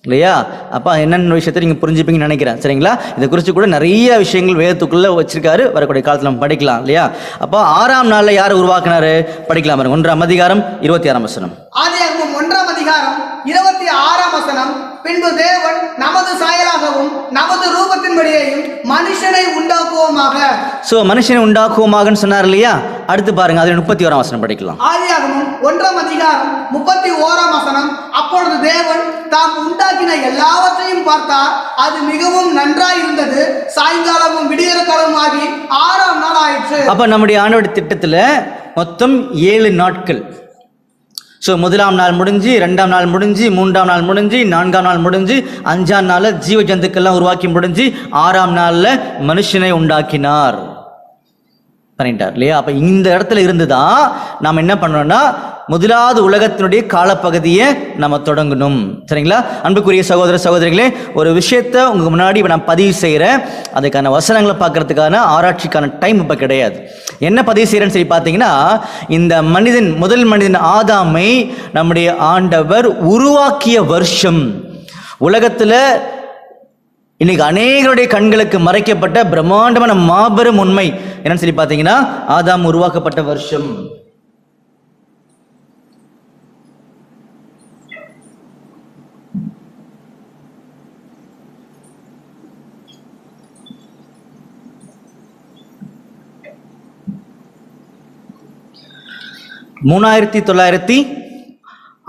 இல்லையா. அப்போ என்னென்ன விஷயத்தை நீங்கள் புரிஞ்சுப்பீங்கன்னு நினைக்கிறேன் சரிங்களா. இதை குறித்து கூட நிறைய விஷயங்கள் வேதத்துக்குள்ளே வச்சிருக்காரு, வரக்கூடிய காலத்தில் நம்ம படிக்கலாம் இல்லையா. அப்போ 6ஆம் நாளில் யார் உருவாக்குனாரு படிக்கலாம் பாருங்க. 1ஆம் அதிகாரம் 26ஆம் வசனம். ஆதியாகமம் 1ஆம் அதிகாரம் 26ஆம் வசனம், பின்பு தேவன் நமது சாயலாகவும் நமது ரூபத்தின்படியையும் மனுஷனை உண்டாக்குவோமாக. ஸோ மனுஷனை உண்டாக்குவோமாகன்னு சொன்னார் இல்லையா. அடுத்து பாருங்க, அதில் 31ஆம் வசனம் படிக்கலாம். ஆதியாகமம் 1ஆம் அதிகாரம் 31ஆம் வசனம், அப்பொழுது தேவன் தாம் உண்டாக்கின எல்லாவற்றையும் பார்த்தார், அது மிகவும் நன்றாய் இருந்தது, சாயங்காலமும் விடியற்காலமும் ஆகி 6ஆம் நாள் ஆயிற்று. அப்ப நம்முடைய ஆண்டவருடைய திட்டத்தில் மொத்தம் 7 நாட்கள். ஸோ முதலாம் நாள் முடிஞ்சு, 2ஆம் நாள் முடிஞ்சு, 3ஆம் நாள் முடிஞ்சு, 4ஆம் நாள் முடிஞ்சு, 5ஆம் நாளில் ஜீவ ஜந்துக்கள்லாம் உருவாக்கி முடிஞ்சு, 6ஆம் நாளில் மனுஷனை உண்டாக்கினார் பண்ணிட்டார் இல்லையா. அப்போ இந்த இடத்துல இருந்து தான் நாம் என்ன பண்ணோம்னா, முதலாவது உலகத்தினுடைய காலப்பகுதியை நம்ம தொடங்கணும் சரிங்களா. அன்புக்குரிய சகோதர சகோதரிகளே, ஒரு விஷயத்தை உங்களுக்கு முன்னாடி இப்போ நான் பதிவு செய்கிறேன். அதுக்கான வசனங்களை பார்க்கறதுக்கான ஆராய்ச்சிக்கான டைம் இப்போ கிடையாது. என்ன பதிவு செய்கிறேன்னு சொல்லி பார்த்தீங்கன்னா, இந்த மனிதன், முதல் மனிதன் ஆதாமை நம்முடைய ஆண்டவர் உருவாக்கிய வருஷம், உலகத்தில் இன்னைக்கு அநேகருடைய கண்களுக்கு மறைக்கப்பட்ட பிரம்மாண்டமான மாபெரும் உண்மை என்னன்னு சொல்லி பார்த்தீங்கன்னா, ஆதாம் உருவாக்கப்பட்ட வருஷம்.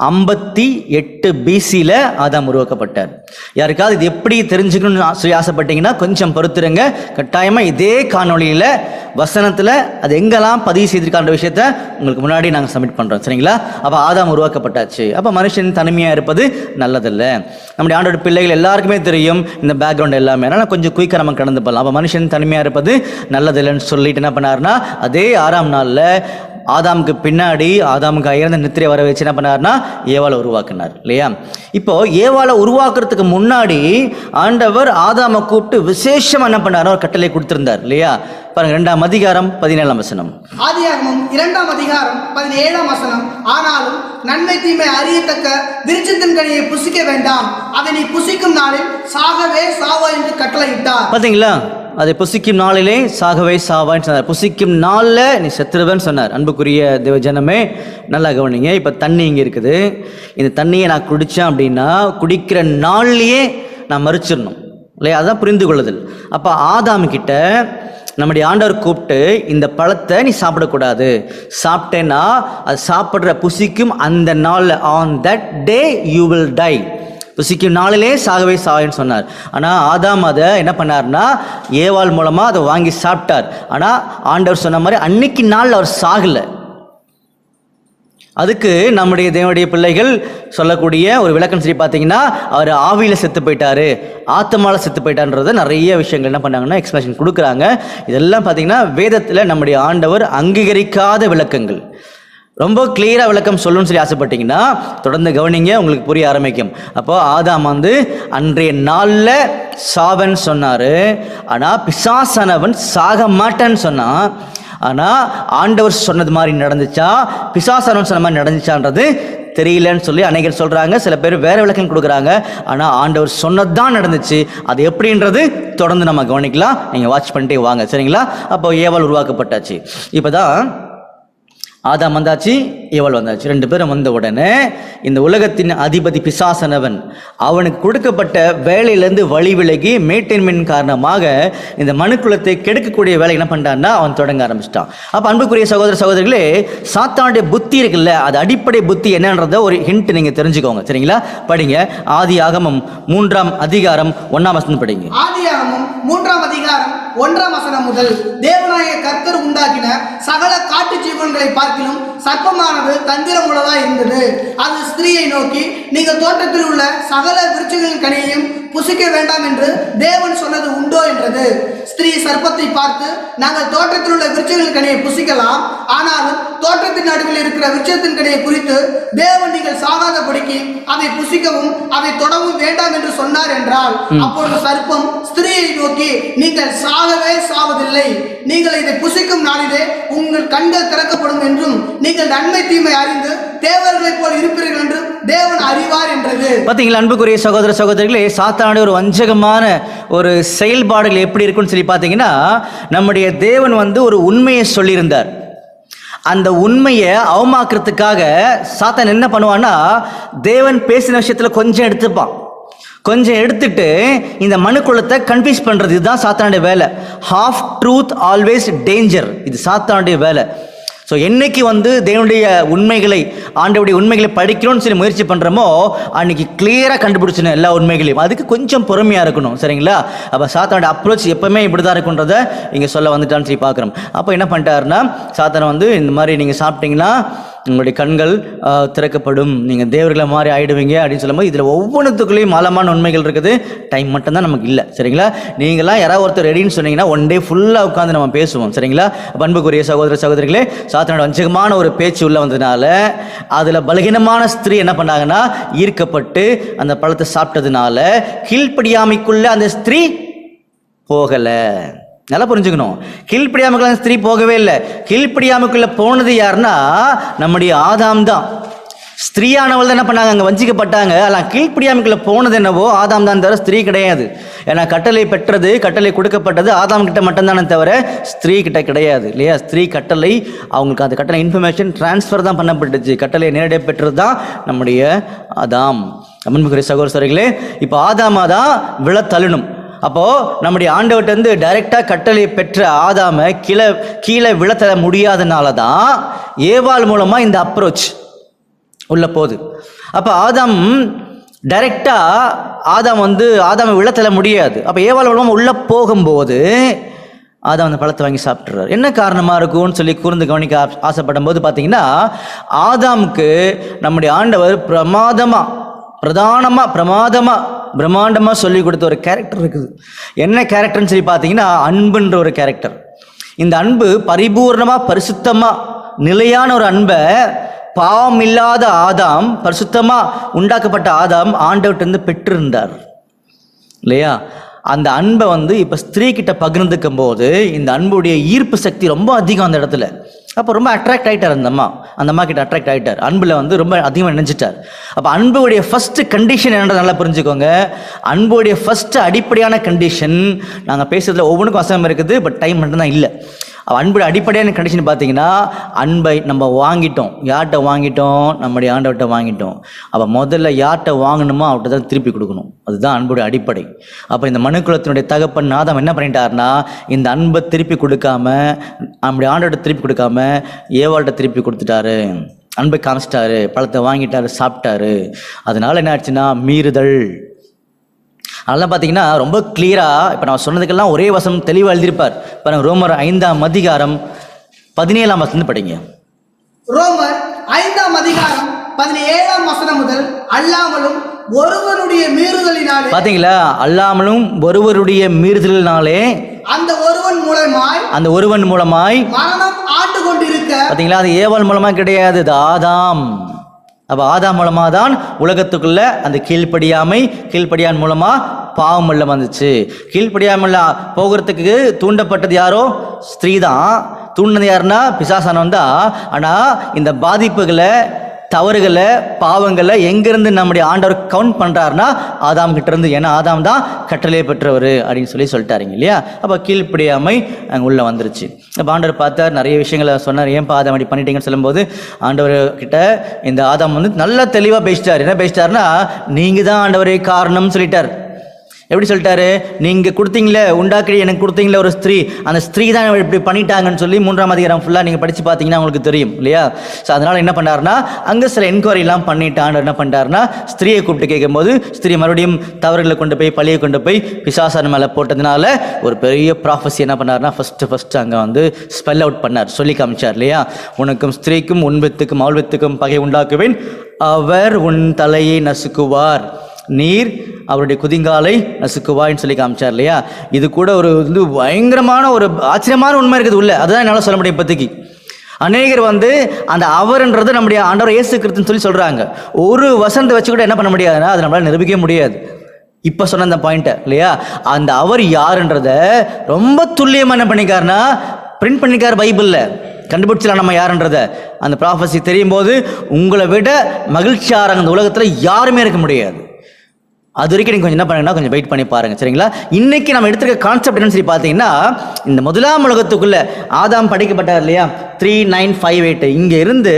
58 BCல ஆதாம் உருவாக்கப்பட்டார். யாருக்காவது இது எப்படி தெரிஞ்சுக்கணும்னு சொல்லி ஆசைப்பட்டீங்கன்னா கொஞ்சம் பொறுத்துருங்க. கட்டாயமாக இதே காணொலியில் வசனத்தில் அது எங்கெல்லாம் பதிவு செய்திருக்கான்ற விஷயத்த உங்களுக்கு முன்னாடி நாங்கள் சப்மிட் பண்ணுறோம். சரிங்களா? அப்போ ஆதாம் உருவாக்கப்பட்டாச்சு. அப்போ மனுஷன் தனிமையாக இருப்பது நல்லதில்லை. நம்முடைய ஆண்டோட பிள்ளைகள் எல்லாருக்குமே தெரியும் இந்த பேக்ரவுண்ட் எல்லாமே. அதனால் கொஞ்சம் குயிக்காக நம்ம கடந்து போகலாம். அப்போ மனுஷன் தனிமையாக இருப்பது நல்லதில்லைன்னு சொல்லிட்டு என்ன பண்ணாருன்னா, அதே 6ஆம் நாளில் ஆதாமுக்கு பின்னாடி ஆதாமுக்கு இறந்த நித்திரை வர வச்சு என்ன பண்ணார்னா ஏவாளை உருவாக்குனார் இல்லையா? இப்போ ஏவாளை உருவாக்குறதுக்கு முன்னாடி ஆண்டவர் ஆதாமை கூப்பிட்டு விசேஷமா என்ன பண்ணார், ஒரு கட்டளை கொடுத்திருந்தார் இல்லையா? பாருங்க 2ஆம் அதிகாரம் 17ஆம் வசனம். ஆதியாகமம் 2ஆம் அதிகாரம் 17ஆம் வசனம். ஆனாலும் நன்மை தீமை அறியத்தக்க விருட்சத்தின் கனியை புசிக்க வேண்டாம், அதை நீ புசிக்கும் நாளில் சாகவே சாவா என்று கட்டளையிட்டார். பாத்தீங்களா? அதை புசிக்கும் நாளிலே சாகவே சாவான்னு சொன்னார். புசிக்கும் நாளில் நீ செத்துருவேன்னு சொன்னார். அன்புக்குரிய தேவஜனமே நல்லா கவனிங்க. இப்போ தண்ணி இங்கே இருக்குது. இந்த தண்ணியை நான் குடித்தேன் அப்படின்னா குடிக்கிற நாள்லேயே நான் மறிச்சிடணும் இல்லையா? அதுதான் புரிந்து கொள்ளுதல். அப்போ ஆதாம் கிட்ட நம்முடைய ஆண்டவர் கூப்பிட்டு இந்த பழத்தை நீ சாப்பிடக்கூடாது, சாப்பிட்டேன்னா அது சாப்பிட்ற புசிக்கும் அந்த நாளில் on that day you will die, புசிக்கும் நாளிலே சாகவே சாவேன்னு சொன்னார். ஆனால் ஆதாம் அதை என்ன பண்ணார்னா ஏவாள் மூலமாக அதை வாங்கி சாப்பிட்டார். ஆனால் ஆண்டவர் சொன்ன மாதிரி அன்னைக்கு நாளில் அவர் சாகலை. அதுக்கு நம்முடைய தேவனுடைய பிள்ளைகள் சொல்லக்கூடிய ஒரு விளக்கம் சரி பார்த்தீங்கன்னா, அவர் ஆவியில் செத்து போயிட்டாரு, ஆத்மாவில் செத்து போயிட்டான்றத நிறைய விஷயங்கள் என்ன பண்ணாங்கன்னா எக்ஸ்பிளேஷன் கொடுக்குறாங்க. இதெல்லாம் பார்த்தீங்கன்னா வேதத்தில் நம்முடைய ஆண்டவர் அங்கீகரிக்காத விளக்கங்கள். ரொம்ப கிளியராக விளக்கம் சொல்லணும்னு சொல்லி ஆசைப்பட்டீங்கன்னா தொடர்ந்து கவனிங்க, உங்களுக்கு புரிய ஆரம்பிக்கும். அப்போ ஆதாம் அன்றைய நாளில் சாவன் சொன்னார். ஆனால் பிசாசானவன் சாக மாட்டேன்னு சொன்னான். ஆனால் ஆண்டவர் சொன்னது மாதிரி நடந்துச்சா, பிசாசானவன் சொன்ன மாதிரி நடந்துச்சான்றது தெரியலன்னு சொல்லி அநேகர் சொல்கிறாங்க. சில பேர் வேறு விளக்கம் கொடுக்குறாங்க. ஆனால் ஆண்டவர் சொன்னது தான் நடந்துச்சு. அது எப்படின்றது தொடர்ந்து நம்ம கவனிக்கலாம். நீங்கள் வாட்ச் பண்ணிட்டே வாங்க. சரிங்களா? அப்போ ஏவாள் உருவாக்கப்பட்டாச்சு. இப்போ தான் ஆதாம் வந்தாச்சு, ஏவாள் வந்தாச்சு. 2 பேரும் வந்த உடனே இந்த உலகத்தின் அதிபதி பிசாசனவன் அவனுக்கு கொடுக்கப்பட்ட வேலையிலேருந்து வழி விலகி மேட்டின்மையின் காரணமாக இந்த மனுக்குலத்தை கெடுக்கக்கூடிய வேலை என்ன பண்ணிட்டான்னா அவன் தொடங்க ஆரம்பிச்சிட்டான். அப்போ அன்புக்குரிய சகோதர சகோதரிகளே, சாத்தானுடைய புத்தி இருக்குல்ல, அது அடிப்படை புத்தி என்னன்றத ஒரு ஹிண்ட் நீங்கள் தெரிஞ்சுக்கோங்க. சரிங்களா? படிங்க. ஆதியாகமம் 3ஆம் அதிகாரம் 1ஆம் வசனம் படிங்க. ஆதியாகமம் 3ஆம் அதிகாரம் 1ஆம் வசனம் முதல். தேவனாகிய கர்த்தர் உண்டாக்கின சகல காட்டு ஜீவன்களை பார்க்கிலும் சர்ப்பமானது தந்திரம் உள்ளதா இருந்தது. அது ஸ்திரீயை நோக்கி, நீங்கள் தோட்டத்தில் உள்ள சகல விருட்சங்களின் கனியையும் புசிக்க வேண்டாம் என்று தேவன் சொன்னது உண்டோ என்றது. ஸ்திரீ சர்ப்பத்தை பார்த்து, நாங்கள் தோட்டத்தில் உள்ள விருட்சங்களின் கனியை புசிக்கலாம், ஆனாலும் தோட்டத்தின் நடுவில் இருக்கிற விருட்சத்தின் கனியை குறித்து தேவன் நீங்கள் சாகாதபடிக்கு அதை புசிக்கவும் அதை தொடவும் வேண்டாம் என்று சொன்னார் என்றால், அப்பொழுது சர்ப்பம் ஸ்திரீயை நோக்கி, நீங்கள் சாகவே சாவதில்லை, நீங்கள் இதை புசிக்கும் நாளிலே உங்கள் கண்கள் திறக்கப்படும் என்றும் நீங்கள் நன்மை தீமை அறிந்து தேவர்களைப் போல் இருப்பீர்கள் என்று தேவன் அறிவார் என்றது. பார்த்தீங்களா அன்புக்குரிய சகோதர சகோதரிகளே, சாத்தானுடைய ஒரு வஞ்சகமான ஒரு செயல்பாடுகள் எப்படி இருக்குன்னு சொல்லி பார்த்தீங்கன்னா, நம்முடைய தேவன் ஒரு உண்மையை சொல்லியிருந்தார். அந்த உண்மையை அவமாக்குறதுக்காக சாத்தான் என்ன பண்ணுவான்னா, தேவன் பேசின விஷயத்தில் கொஞ்சம் எடுத்துப்பான். கொஞ்சம் எடுத்துட்டு இந்த மனுக்குலத்தை கன்ஃபியூஸ் பண்ணுறது. இதுதான் சாத்தானுடைய வேலை. Half truth always danger. இது சாத்தானுடைய வேலை. ஸோ என்னைக்கு தேவனுடைய உண்மைகளை, ஆண்டவருடைய உண்மைகளை படிக்கணும்னு சொல்லி முயற்சி பண்ணுறோமோ அன்னைக்கு கிளியராக கண்டுபிடிச்சிடணும் எல்லா உண்மைகளையும். அதுக்கு கொஞ்சம் பொறுமையாக இருக்கணும். சரிங்களா? அப்போ சாத்தானுடைய அப்ரோச் எப்பவுமே இப்படி தான் இருக்குன்றதை இங்கே சொல்ல வந்துட்டான்னு சொல்லி பார்க்குறோம். அப்போ என்ன பண்ணிட்டாருன்னா, சாத்தானை இந்த மாதிரி நீங்கள் சாப்பிட்டீங்கன்னா உங்களுடைய கண்கள் திறக்கப்படும், நீங்கள் தேவர்களை மாதிரி ஆகிடுவீங்க அப்படின்னு சொல்லும்போது இதில் ஒவ்வொன்றுத்துக்குள்ளேயும் ஆழமான உண்மைகள் இருக்குது. டைம் மட்டும்தான் நமக்கு இல்லை. சரிங்களா? நீங்களாம் யாராவது ஒருத்தர் ரெடின்னு சொன்னீங்கன்னா 1 டே ஃபுல்லாக உட்காந்து நம்ம பேசுவோம். சரிங்களா? அன்புக்குரிய சகோதர சகோதரிகளே, சாத்தானோட வஞ்சகமான ஒரு பேச்சு உள்ள வந்ததுனால அதில் பலகீனமான ஸ்திரீ என்ன பண்ணாங்கன்னா ஈர்க்கப்பட்டு அந்த பழத்தை சாப்பிட்டதுனால கீழ்ப்படியாமைக்குள்ள அந்த ஸ்திரீ போகலை. நல்லா புரிஞ்சுக்கணும். கீழ்ப்படியாமைக்குள்ள ஸ்திரீ போகவே இல்லை. கீழ்ப்படியாமைக்குள்ள போனது யாருன்னா நம்முடைய ஆதாம் தான். ஸ்திரீயானவள் தான் என்ன பண்ணாங்க, அங்கே வஞ்சிக்கப்பட்டாங்க. ஆனால் கீழ்ப்படியாமைக்குள்ள போனது என்னவோ ஆதாம் தான், தவிர ஸ்திரீ கிடையாது. ஏன்னா கட்டளை பெற்றது, கட்டளை கொடுக்கப்பட்டது ஆதாம் கிட்ட மட்டும்தானே தவிர ஸ்திரீ கிட்ட கிடையாது இல்லையா? ஸ்திரீ கட்டளை, அவங்களுக்கு அந்த கட்டளை இன்ஃபர்மேஷன் டிரான்ஸ்ஃபர் தான் பண்ணப்பட்டுச்சு. கட்டளை நேரடியாக பெற்றது தான் நம்முடைய ஆதாம். அன்புக்குரிய சகோதரர்களே, இப்போ ஆதாமா தான் விழ தள்ளணும். அப்போது நம்முடைய ஆண்டவர்கிட்ட டைரெக்டாக கட்டளை பெற்ற ஆதாமை கீழே விழத்தர முடியாதனால தான் ஏவாள் மூலமாக இந்த அப்ரோச். உள்ள போகுது. அப்போ ஆதாம் டைரெக்டாக ஆதாமை உள்ள தள்ள முடியாது. அப்போ ஏவாள் மூலமாக உள்ளே போகும்போது ஆதாம் அந்த பழத்தை வாங்கி சாப்பிட்றாரு. என்ன காரணமாக இருக்கும்னு சொல்லி கூர்ந்து கவனிக்க ஆசைப்படும் போது பார்த்தீங்கன்னா, ஆதாமுக்கு நம்முடைய ஆண்டவர் பிரம்மாண்டமாக சொல்லி கொடுத்த ஒரு கேரக்டர் இருக்குது. என்ன கேரக்டர்னு சொல்லி பார்த்தீங்கன்னா, அன்புன்ற ஒரு கேரக்டர். இந்த அன்பு பரிபூர்ணமாக பரிசுத்தமாக நிலையான ஒரு அன்பை பாவம் இல்லாத ஆதாம், பரிசுத்தமாக உண்டாக்கப்பட்ட ஆதாம் ஆண்டவர்கிட்ட பெற்றிருந்தார் இல்லையா? அந்த அன்பை இப்போ ஸ்திரீ கிட்ட பகிர்ந்துக்கும் போது இந்த அன்புடைய ஈர்ப்பு சக்தி ரொம்ப அதிகம் அந்த இடத்துல. அப்போ ரொம்ப அட்ராக்ட் ஆகிட்டார் அந்த அம்மா கிட்ட அட்ராக்ட் ஆகிட்டார். அன்பில் ரொம்ப அதிகமாக நினைச்சிட்டார். அப்போ அன்புடைய ஃபர்ஸ்ட் கண்டிஷன் என்னன்றதை நல்லா புரிஞ்சுக்கோங்க. அன்புடைய ஃபர்ஸ்ட் அடிப்படையான கண்டிஷன், நாங்கள் பேசுறதுல ஒவ்வொன்றுக்கும் வசனம் இருக்குது, பட் டைம் மட்டும்தான் இல்லை. அன்புடைய அடிப்படையான கண்டிஷன் பார்த்தீங்கன்னா, அன்பை நம்ம வாங்கிட்டோம். யார்கிட்ட வாங்கிட்டோம்? நம்முடைய ஆண்டவர்கிட்ட வாங்கிட்டோம். அப்போ முதல்ல யார்கிட்ட வாங்கணுமோ அவர்கிட்ட தான் திருப்பி கொடுக்கணும். அதுதான் அன்புடைய அடிப்படை. அப்போ இந்த மனுக்குலத்தினுடைய தகப்பன் ஆதாம் என்ன பண்ணிட்டாருன்னா, இந்த அன்பை திருப்பி கொடுக்காம, நம்முடைய ஆண்டவர்கிட்ட திருப்பி கொடுக்காம ஏவாள்கிட்ட திருப்பி கொடுத்துட்டாரு. அன்பை காமிச்சிட்டாரு, பழத்தை வாங்கிட்டாரு, சாப்பிட்டாரு. அதனால என்ன ஆச்சுன்னா மீறுதல். அதெல்லாம் பார்த்தீங்கன்னா ரொம்ப கிளியராக இப்போ நான் சொன்னதுக்கெல்லாம் ஒரே வசனம் தெளிவாக எழுதியிருப்பார். இப்போ நாங்கள் ரோமர் 5ஆம் அதிகாரம் 17ஆம் வசனம் படிங்க. ரோமர் 5ஆம் அதிகாரம் 17ஆம் வசனம் முதல், அல்லாமலும் ஒருவருடைய மீறுதலினாலே, பார்த்தீங்களா, அல்லாமலும் ஒருவருடைய மீறுதலினாலே அந்த ஒருவன் மூலமாய் மரணம் ஆண்டு கொண்டிருக்க. பார்த்தீங்களா, அது ஏவாள் மூலமாக கிடையாது, அது ஆதாம். அப்போ ஆதாம் மூலமாக தான் உலகத்துக்குள்ள அந்த கீழ்ப்படியான் மூலமாக பாவம் எல்லாம் வந்துச்சு. கீழ்ப்படியாமல் போகிறதுக்கு தூண்டப்பட்டது யாரோ? ஸ்திரீ தான். தூண்டினது யாருன்னா பிசாசானவன் தான். ஆனால் இந்த பாதிப்புகளை, தவறுகளை, பாவங்களை எங்கேருந்து நம்முடைய ஆண்டவர் கவுண்ட் பண்ணுறாருன்னா ஆதாம் கிட்ட இருந்து. ஏன்னா ஆதாம் தான் கட்டளையை பெற்றவர் அப்படின்னு சொல்லிட்டாருங்க இல்லையா? அப்போ கீழ்ப்படியாமை அங்கே உள்ளே வந்துருச்சு. அப்போ ஆண்டவர் பார்த்தார், நிறைய விஷயங்களை சொன்னார். ஏன் ஆதாம் அப்படி பண்ணிட்டீங்கன்னு சொல்லும்போது ஆண்டவர் கிட்ட இந்த ஆதாம் நல்லா தெளிவாக பேசிட்டார். என்ன பேசிட்டாருன்னா, நீங்கள் தான் ஆண்டவரே காரணம்னு சொல்லிட்டார். எப்படி சொல்லிட்டாரு? நீங்கள் கொடுத்தீங்களே, உண்டாக்கி எனக்கு கொடுத்தீங்களே ஒரு ஸ்திரீ, அந்த ஸ்திரீ தான் இப்படி பண்ணிட்டாங்கன்னு சொல்லி 3ஆம் அதிகாரம் ஃபுல்லாக நீங்கள் படித்து பார்த்தீங்கன்னா உங்களுக்கு தெரியும் இல்லையா? ஸோ அதனால் என்ன பண்ணாருன்னா, அங்கே சில என்கொயரிலாம் பண்ணிட்டு ஆண்டவர் என்ன பண்ணிட்டாருன்னா, ஸ்திரீயை கூப்பிட்டு கேட்கும்போது ஸ்திரீ மறுபடியும் தவறுகளை கொண்டு போய், பழியை கொண்டு போய் பிசாசான மேலே போட்டதுனால ஒரு பெரிய ப்ராஃபஸி என்ன பண்ணாருன்னா, ஃபஸ்ட்டு அங்கே ஸ்பெல் அவுட் பண்ணார், சொல்லி காமிச்சார் இல்லையா? உனக்கும் ஸ்திரீக்கும் உன் வித்துக்கும் அவள் வித்துக்கும் பகை உண்டாக்குவேன், அவர் உன் தலையை நசுக்குவார், நீர் அவருடைய குதிங்காலை நசுக்குவான்னு சொல்லி காமிச்சார் இல்லையா? இது கூட ஒரு பயங்கரமான ஒரு ஆச்சரியமான உண்மை இருக்குது உள்ள. அதுதான் என்னால் சொல்ல முடியும். இப்போதைக்கு அநேகர் அந்த அவர்ன்றது நம்முடைய ஆண்டவர் இயேசு கிறிஸ்துன்னு சொல்லி சொல்கிறாங்க. ஒரு வசனத்தை வச்சு கூட என்ன பண்ண முடியாதுன்னா அது நம்மளால் நிரூபிக்க முடியாது. இப்போ சொன்ன அந்த பாயிண்ட்டை இல்லையா? அந்த அவர் யாருன்றத ரொம்ப துல்லியமாக என்ன பண்ணிக்காருன்னா பிரிண்ட் பண்ணிக்கார் பைபிளில். கண்டுபிடிச்சலாம் நம்ம யாருன்றத. அந்த ப்ராஃபஸி தெரியும் போது உங்களை விட மகிழ்ச்சியாராங்க இந்த உலகத்தில் யாருமே இருக்க முடியாது. அது வரைக்கும் நீங்கள் கொஞ்சம் என்ன பண்ணுங்கன்னா கொஞ்சம் வெயிட் பண்ணி பாருங்கள், சரிங்களா? இன்றைக்கி நம்ம எடுத்துருக்க கான்செப்ட் என்னன்னு சொல்லி பார்த்தீங்கன்னா, இந்த முதலாம் உலகத்துக்குள்ளே ஆதாம் படைக்கப்பட்டார் இல்லையா? 3958 இங்கே இருந்து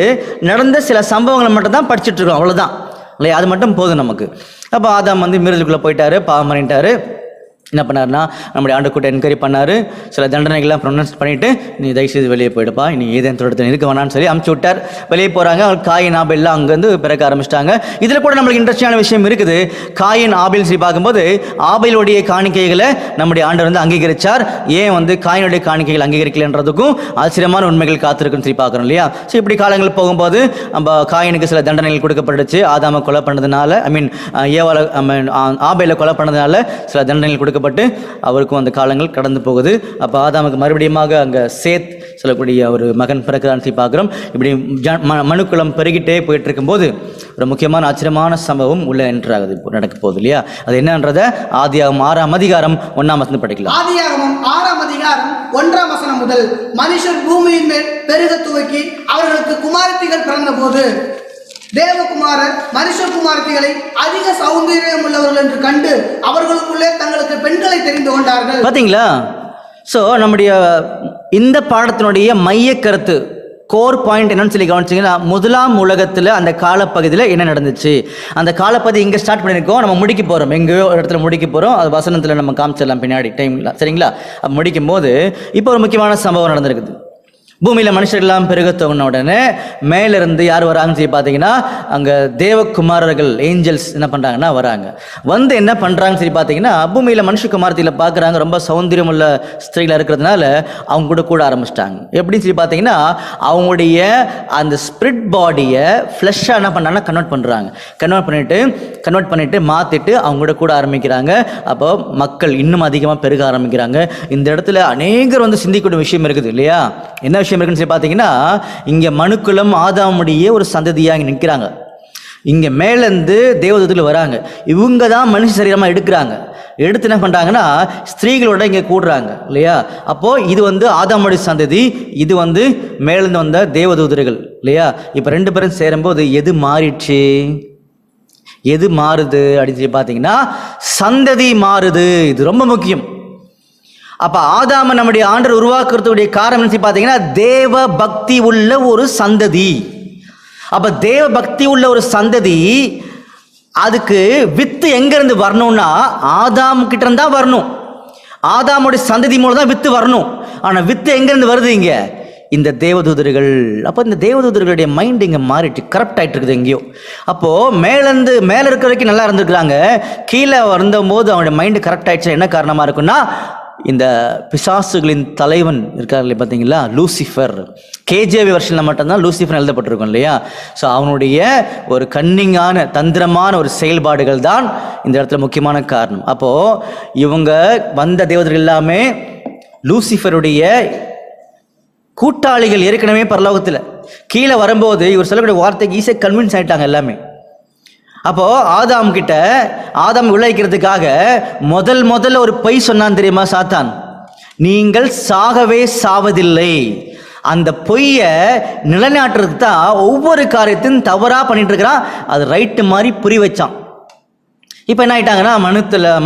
நடந்த சில சம்பவங்களை மட்டும் தான் படிச்சுட்ருக்கோம், அவ்வளோதான் இல்லையா? அது மட்டும் போதும் நமக்கு. அப்போ ஆதாம் மீறலுக்குள்ளே போயிட்டாரு, பாவம் பண்ணிட்டாரு. என்ன பண்ணார்னா, நம்முடைய ஆண்டவர்கிட்ட என்கொயரி பண்ணார். சில தண்டனைகள்லாம் ப்ரொனவுன்ஸ் பண்ணிவிட்டு, நீ தயவுசெய்து வெளியே போயிடுப்பா, நீ ஏதேன் தோட்டத்தில் இருக்க வேணான்னு சொல்லி அமுச்சு விட்டார். வெளியே போகிறாங்க. அவங்க காயின் ஆபேல்லாம் அங்கேருந்து பிறக்க ஆரம்பிச்சிட்டாங்க. இதில் கூட நம்மளுக்கு இன்ட்ரெஸ்டிங்கான விஷயம் இருக்குது. காயின் ஆபேல் சொல்லி பார்க்கும்போது ஆபேலுடைய காணிக்கைகளை நம்முடைய ஆண்டவர் அங்கீகரித்தார். ஏன் காயினுடைய காணிக்கைகள் அங்கீகரிக்கலைன்றதுக்கும் ஆச்சரியமான உண்மைகள் காத்திருக்குன்னு சொல்லி பார்க்குறோம் இல்லையா? ஸோ இப்படி காலங்கள் போகும்போது நம்ம காயினுக்கு சில தண்டனைகள் கொடுக்கப்பட்டுச்சு. ஆதாமை கொலை பண்ணதுனால, ஆபேலை கொலை பண்ணதுனால சில தண்டனைகள் கொடுக்கப்பட்டு அவருக்கும் அந்த காலங்கள் கடந்து போகுது. அப்போ ஆதாமுக்கு மறுபடியுமாக அங்கே சேத் சொல்லக்கூடிய ஒரு மகன் பிறக்கிறான்னு சொல்லி பார்க்குறோம். இப்படி மனுக்குளம் பெருகிட்டே போயிட்டு இருக்கும்போது ஒரு முக்கியமான ஆச்சரியமான சம்பவம் உள்ள என்ட்ராகுது, இப்போ நடக்க போகுது இல்லையா? அது என்னன்றதை ஆதியாகமம் 6ஆம் அதிகாரம் 1ஆம் வசனம் படிக்கலாம். ஆதியாகமம் 6ஆம் அதிகாரம் 1ஆம் வசனம் முதல், மனுஷர் பூமியின் மேல் பெருக துவக்கி அவர்களுக்கு குமாரத்திகள் பிறந்த போது தேவகுமாரர் மனுஷகுமாரத்திகளை அதிக சௌந்தரியம் உள்ளவர்கள் என்று கண்டு அவர்களுக்குள்ளே தங்களுக்கு பெண்களை தெரிந்து கொண்டார்கள். பார்த்தீங்களா? ஸோ நம்முடைய இந்த பாடத்தினுடைய மைய கருத்து, கோர் பாயிண்ட் என்னன்னு சொல்லி கவனிச்சிங்கன்னா, முதலாம் உலகத்தில் அந்த காலப்பகுதியில் என்ன நடந்துச்சு, அந்த காலப்பகுதி இங்கே ஸ்டார்ட் பண்ணியிருக்கோம், நம்ம முடிக்க போகிறோம், எங்கேயோ இடத்துல முடிக்க போகிறோம். அது வசனத்தில் நம்ம காமிச்சிடலாம் பின்னாடி டைம் இல்லை, சரிங்களா? முடிக்கும் போது இப்போ ஒரு முக்கியமான சம்பவம் நடந்திருக்குது. பூமியில் மனுஷர் எல்லாம் பெருக துவங்கின உடனே மேலிருந்து யார் வராங்கன்னு சொல்லி பார்த்தீங்கன்னா அங்கே தேவகுமாரர்கள் ஏஞ்சல்ஸ் என்ன பண்ணுறாங்கன்னா வராங்க. வந்து என்ன பண்ணுறாங்கன்னு சொல்லி பார்த்தீங்கன்னா பூமியில் மனுஷகுமாரத்தில் பார்க்குறாங்க, ரொம்ப சௌந்தரியம் உள்ள ஸ்திரீகள் இருக்கிறதுனால அவங்க கூட கூட ஆரம்பிச்சிட்டாங்க. எப்படின்னு சொல்லி பார்த்தீங்கன்னா அவங்களுடைய அந்த ஸ்பிரிட் பாடியை ஃப்ளஷ்ஷாக என்ன பண்ணாங்கன்னா கன்வெர்ட் பண்ணிட்டு மாற்றிட்டு அவங்க கூட கூட ஆரம்பிக்கிறாங்க. அப்போ மக்கள் இன்னும் அதிகமாக பெருக ஆரம்பிக்கிறாங்க. இந்த இடத்துல அநேகர் வந்து சிந்திக்கூடிய விஷயம் இருக்குது இல்லையா? என்ன விஷயம் இருக்குன்னு சொல்லி பார்த்தீங்கன்னா, இங்கே மனுக்குலம் ஆதாமுடைய ஒரு சந்ததியாக இங்கே நிற்கிறாங்க. இங்கே மேலேருந்து தேவதூதர்கள் வராங்க. இவங்க தான் மனுஷ சரீரமாக எடுக்கிறாங்க. எடுத்து என்ன பண்ணுறாங்கன்னா ஸ்திரீகளோட இங்கே கூடுறாங்க இல்லையா? அப்போது இது வந்து ஆதாமுடைய சந்ததி, இது வந்து மேலேருந்து வந்த தேவதூதர்கள் இல்லையா? இப்போ ரெண்டு பேரும் சேரும்போது எது மாறிடுச்சு, எது மாறுது அப்படின்னு சொல்லி பார்த்தீங்கன்னா சந்ததி மாறுது. இது ரொம்ப முக்கியம். அப்ப ஆதாம நம்முடைய ஆண்டவர் உருவாக்குறதுடைய காரணம் பார்த்தீங்கன்னா தேவ பக்தி உள்ள ஒரு சந்ததி. அப்ப தேவ பக்தி உள்ள ஒரு சந்ததி, அதுக்கு வித்து எங்க இருந்து வரணும்னா ஆதாம் கிட்ட இருந்தா வரணும். ஆதாமுடைய சந்ததி மூலம் தான் வித்து வரணும். ஆனா வித்து எங்க இருந்து வருது? இங்க இந்த தேவதூதர்கள். அப்போ இந்த தேவதூதர்களுடைய மைண்ட் இங்கே மாறிட்டு கரப்ட் ஆகிட்டு இருக்குது எங்கேயோ. அப்போது மேலே இருக்கிற வரைக்கும் நல்லா இருந்திருக்கிறாங்க, கீழே வந்தபோது அவனுடைய மைண்டு கரெக்ட் ஆகிடுச்சு. என்ன காரணமாக இருக்குன்னா இந்த பிசாசுகளின் தலைவன் இருக்காரு பார்த்தீங்களா, லூசிஃபர். கேஜேவி வருஷனில் மட்டும்தான் லூசிஃபர் எழுதப்பட்டிருக்கும் இல்லையா? ஸோ அவனுடைய ஒரு கன்னிங்கான தந்திரமான ஒரு செயல்பாடுகள் தான் இந்த இடத்துல முக்கியமான காரணம். அப்போது இவங்க வந்த தேவதர்கள் எல்லாமே லூசிஃபருடைய கூட்டாளிகள். ஏற்கனவே பரலோகத்தில் கீழே வரும்போது இவர் சொல்லக்கூடிய வார்த்தைக்கு ஈஸியாக கன்வின்ஸ் ஆகிட்டாங்க எல்லாமே. அப்போது ஆதாம் விளைவிக்கிறதுக்காக முதல்ல ஒரு பொய் சொன்னான் தெரியுமா சாத்தான்? நீங்கள் சாகவே சாவதில்லை. அந்த பொய்யை நிலைநாட்டுறதுக்கு தான் ஒவ்வொரு காரியத்தையும் தவறாக பண்ணிட்டு இருக்கிறான். அது ரைட்டு மாதிரி புரி வச்சான். இப்போ என்ன ஆகிட்டாங்கன்னா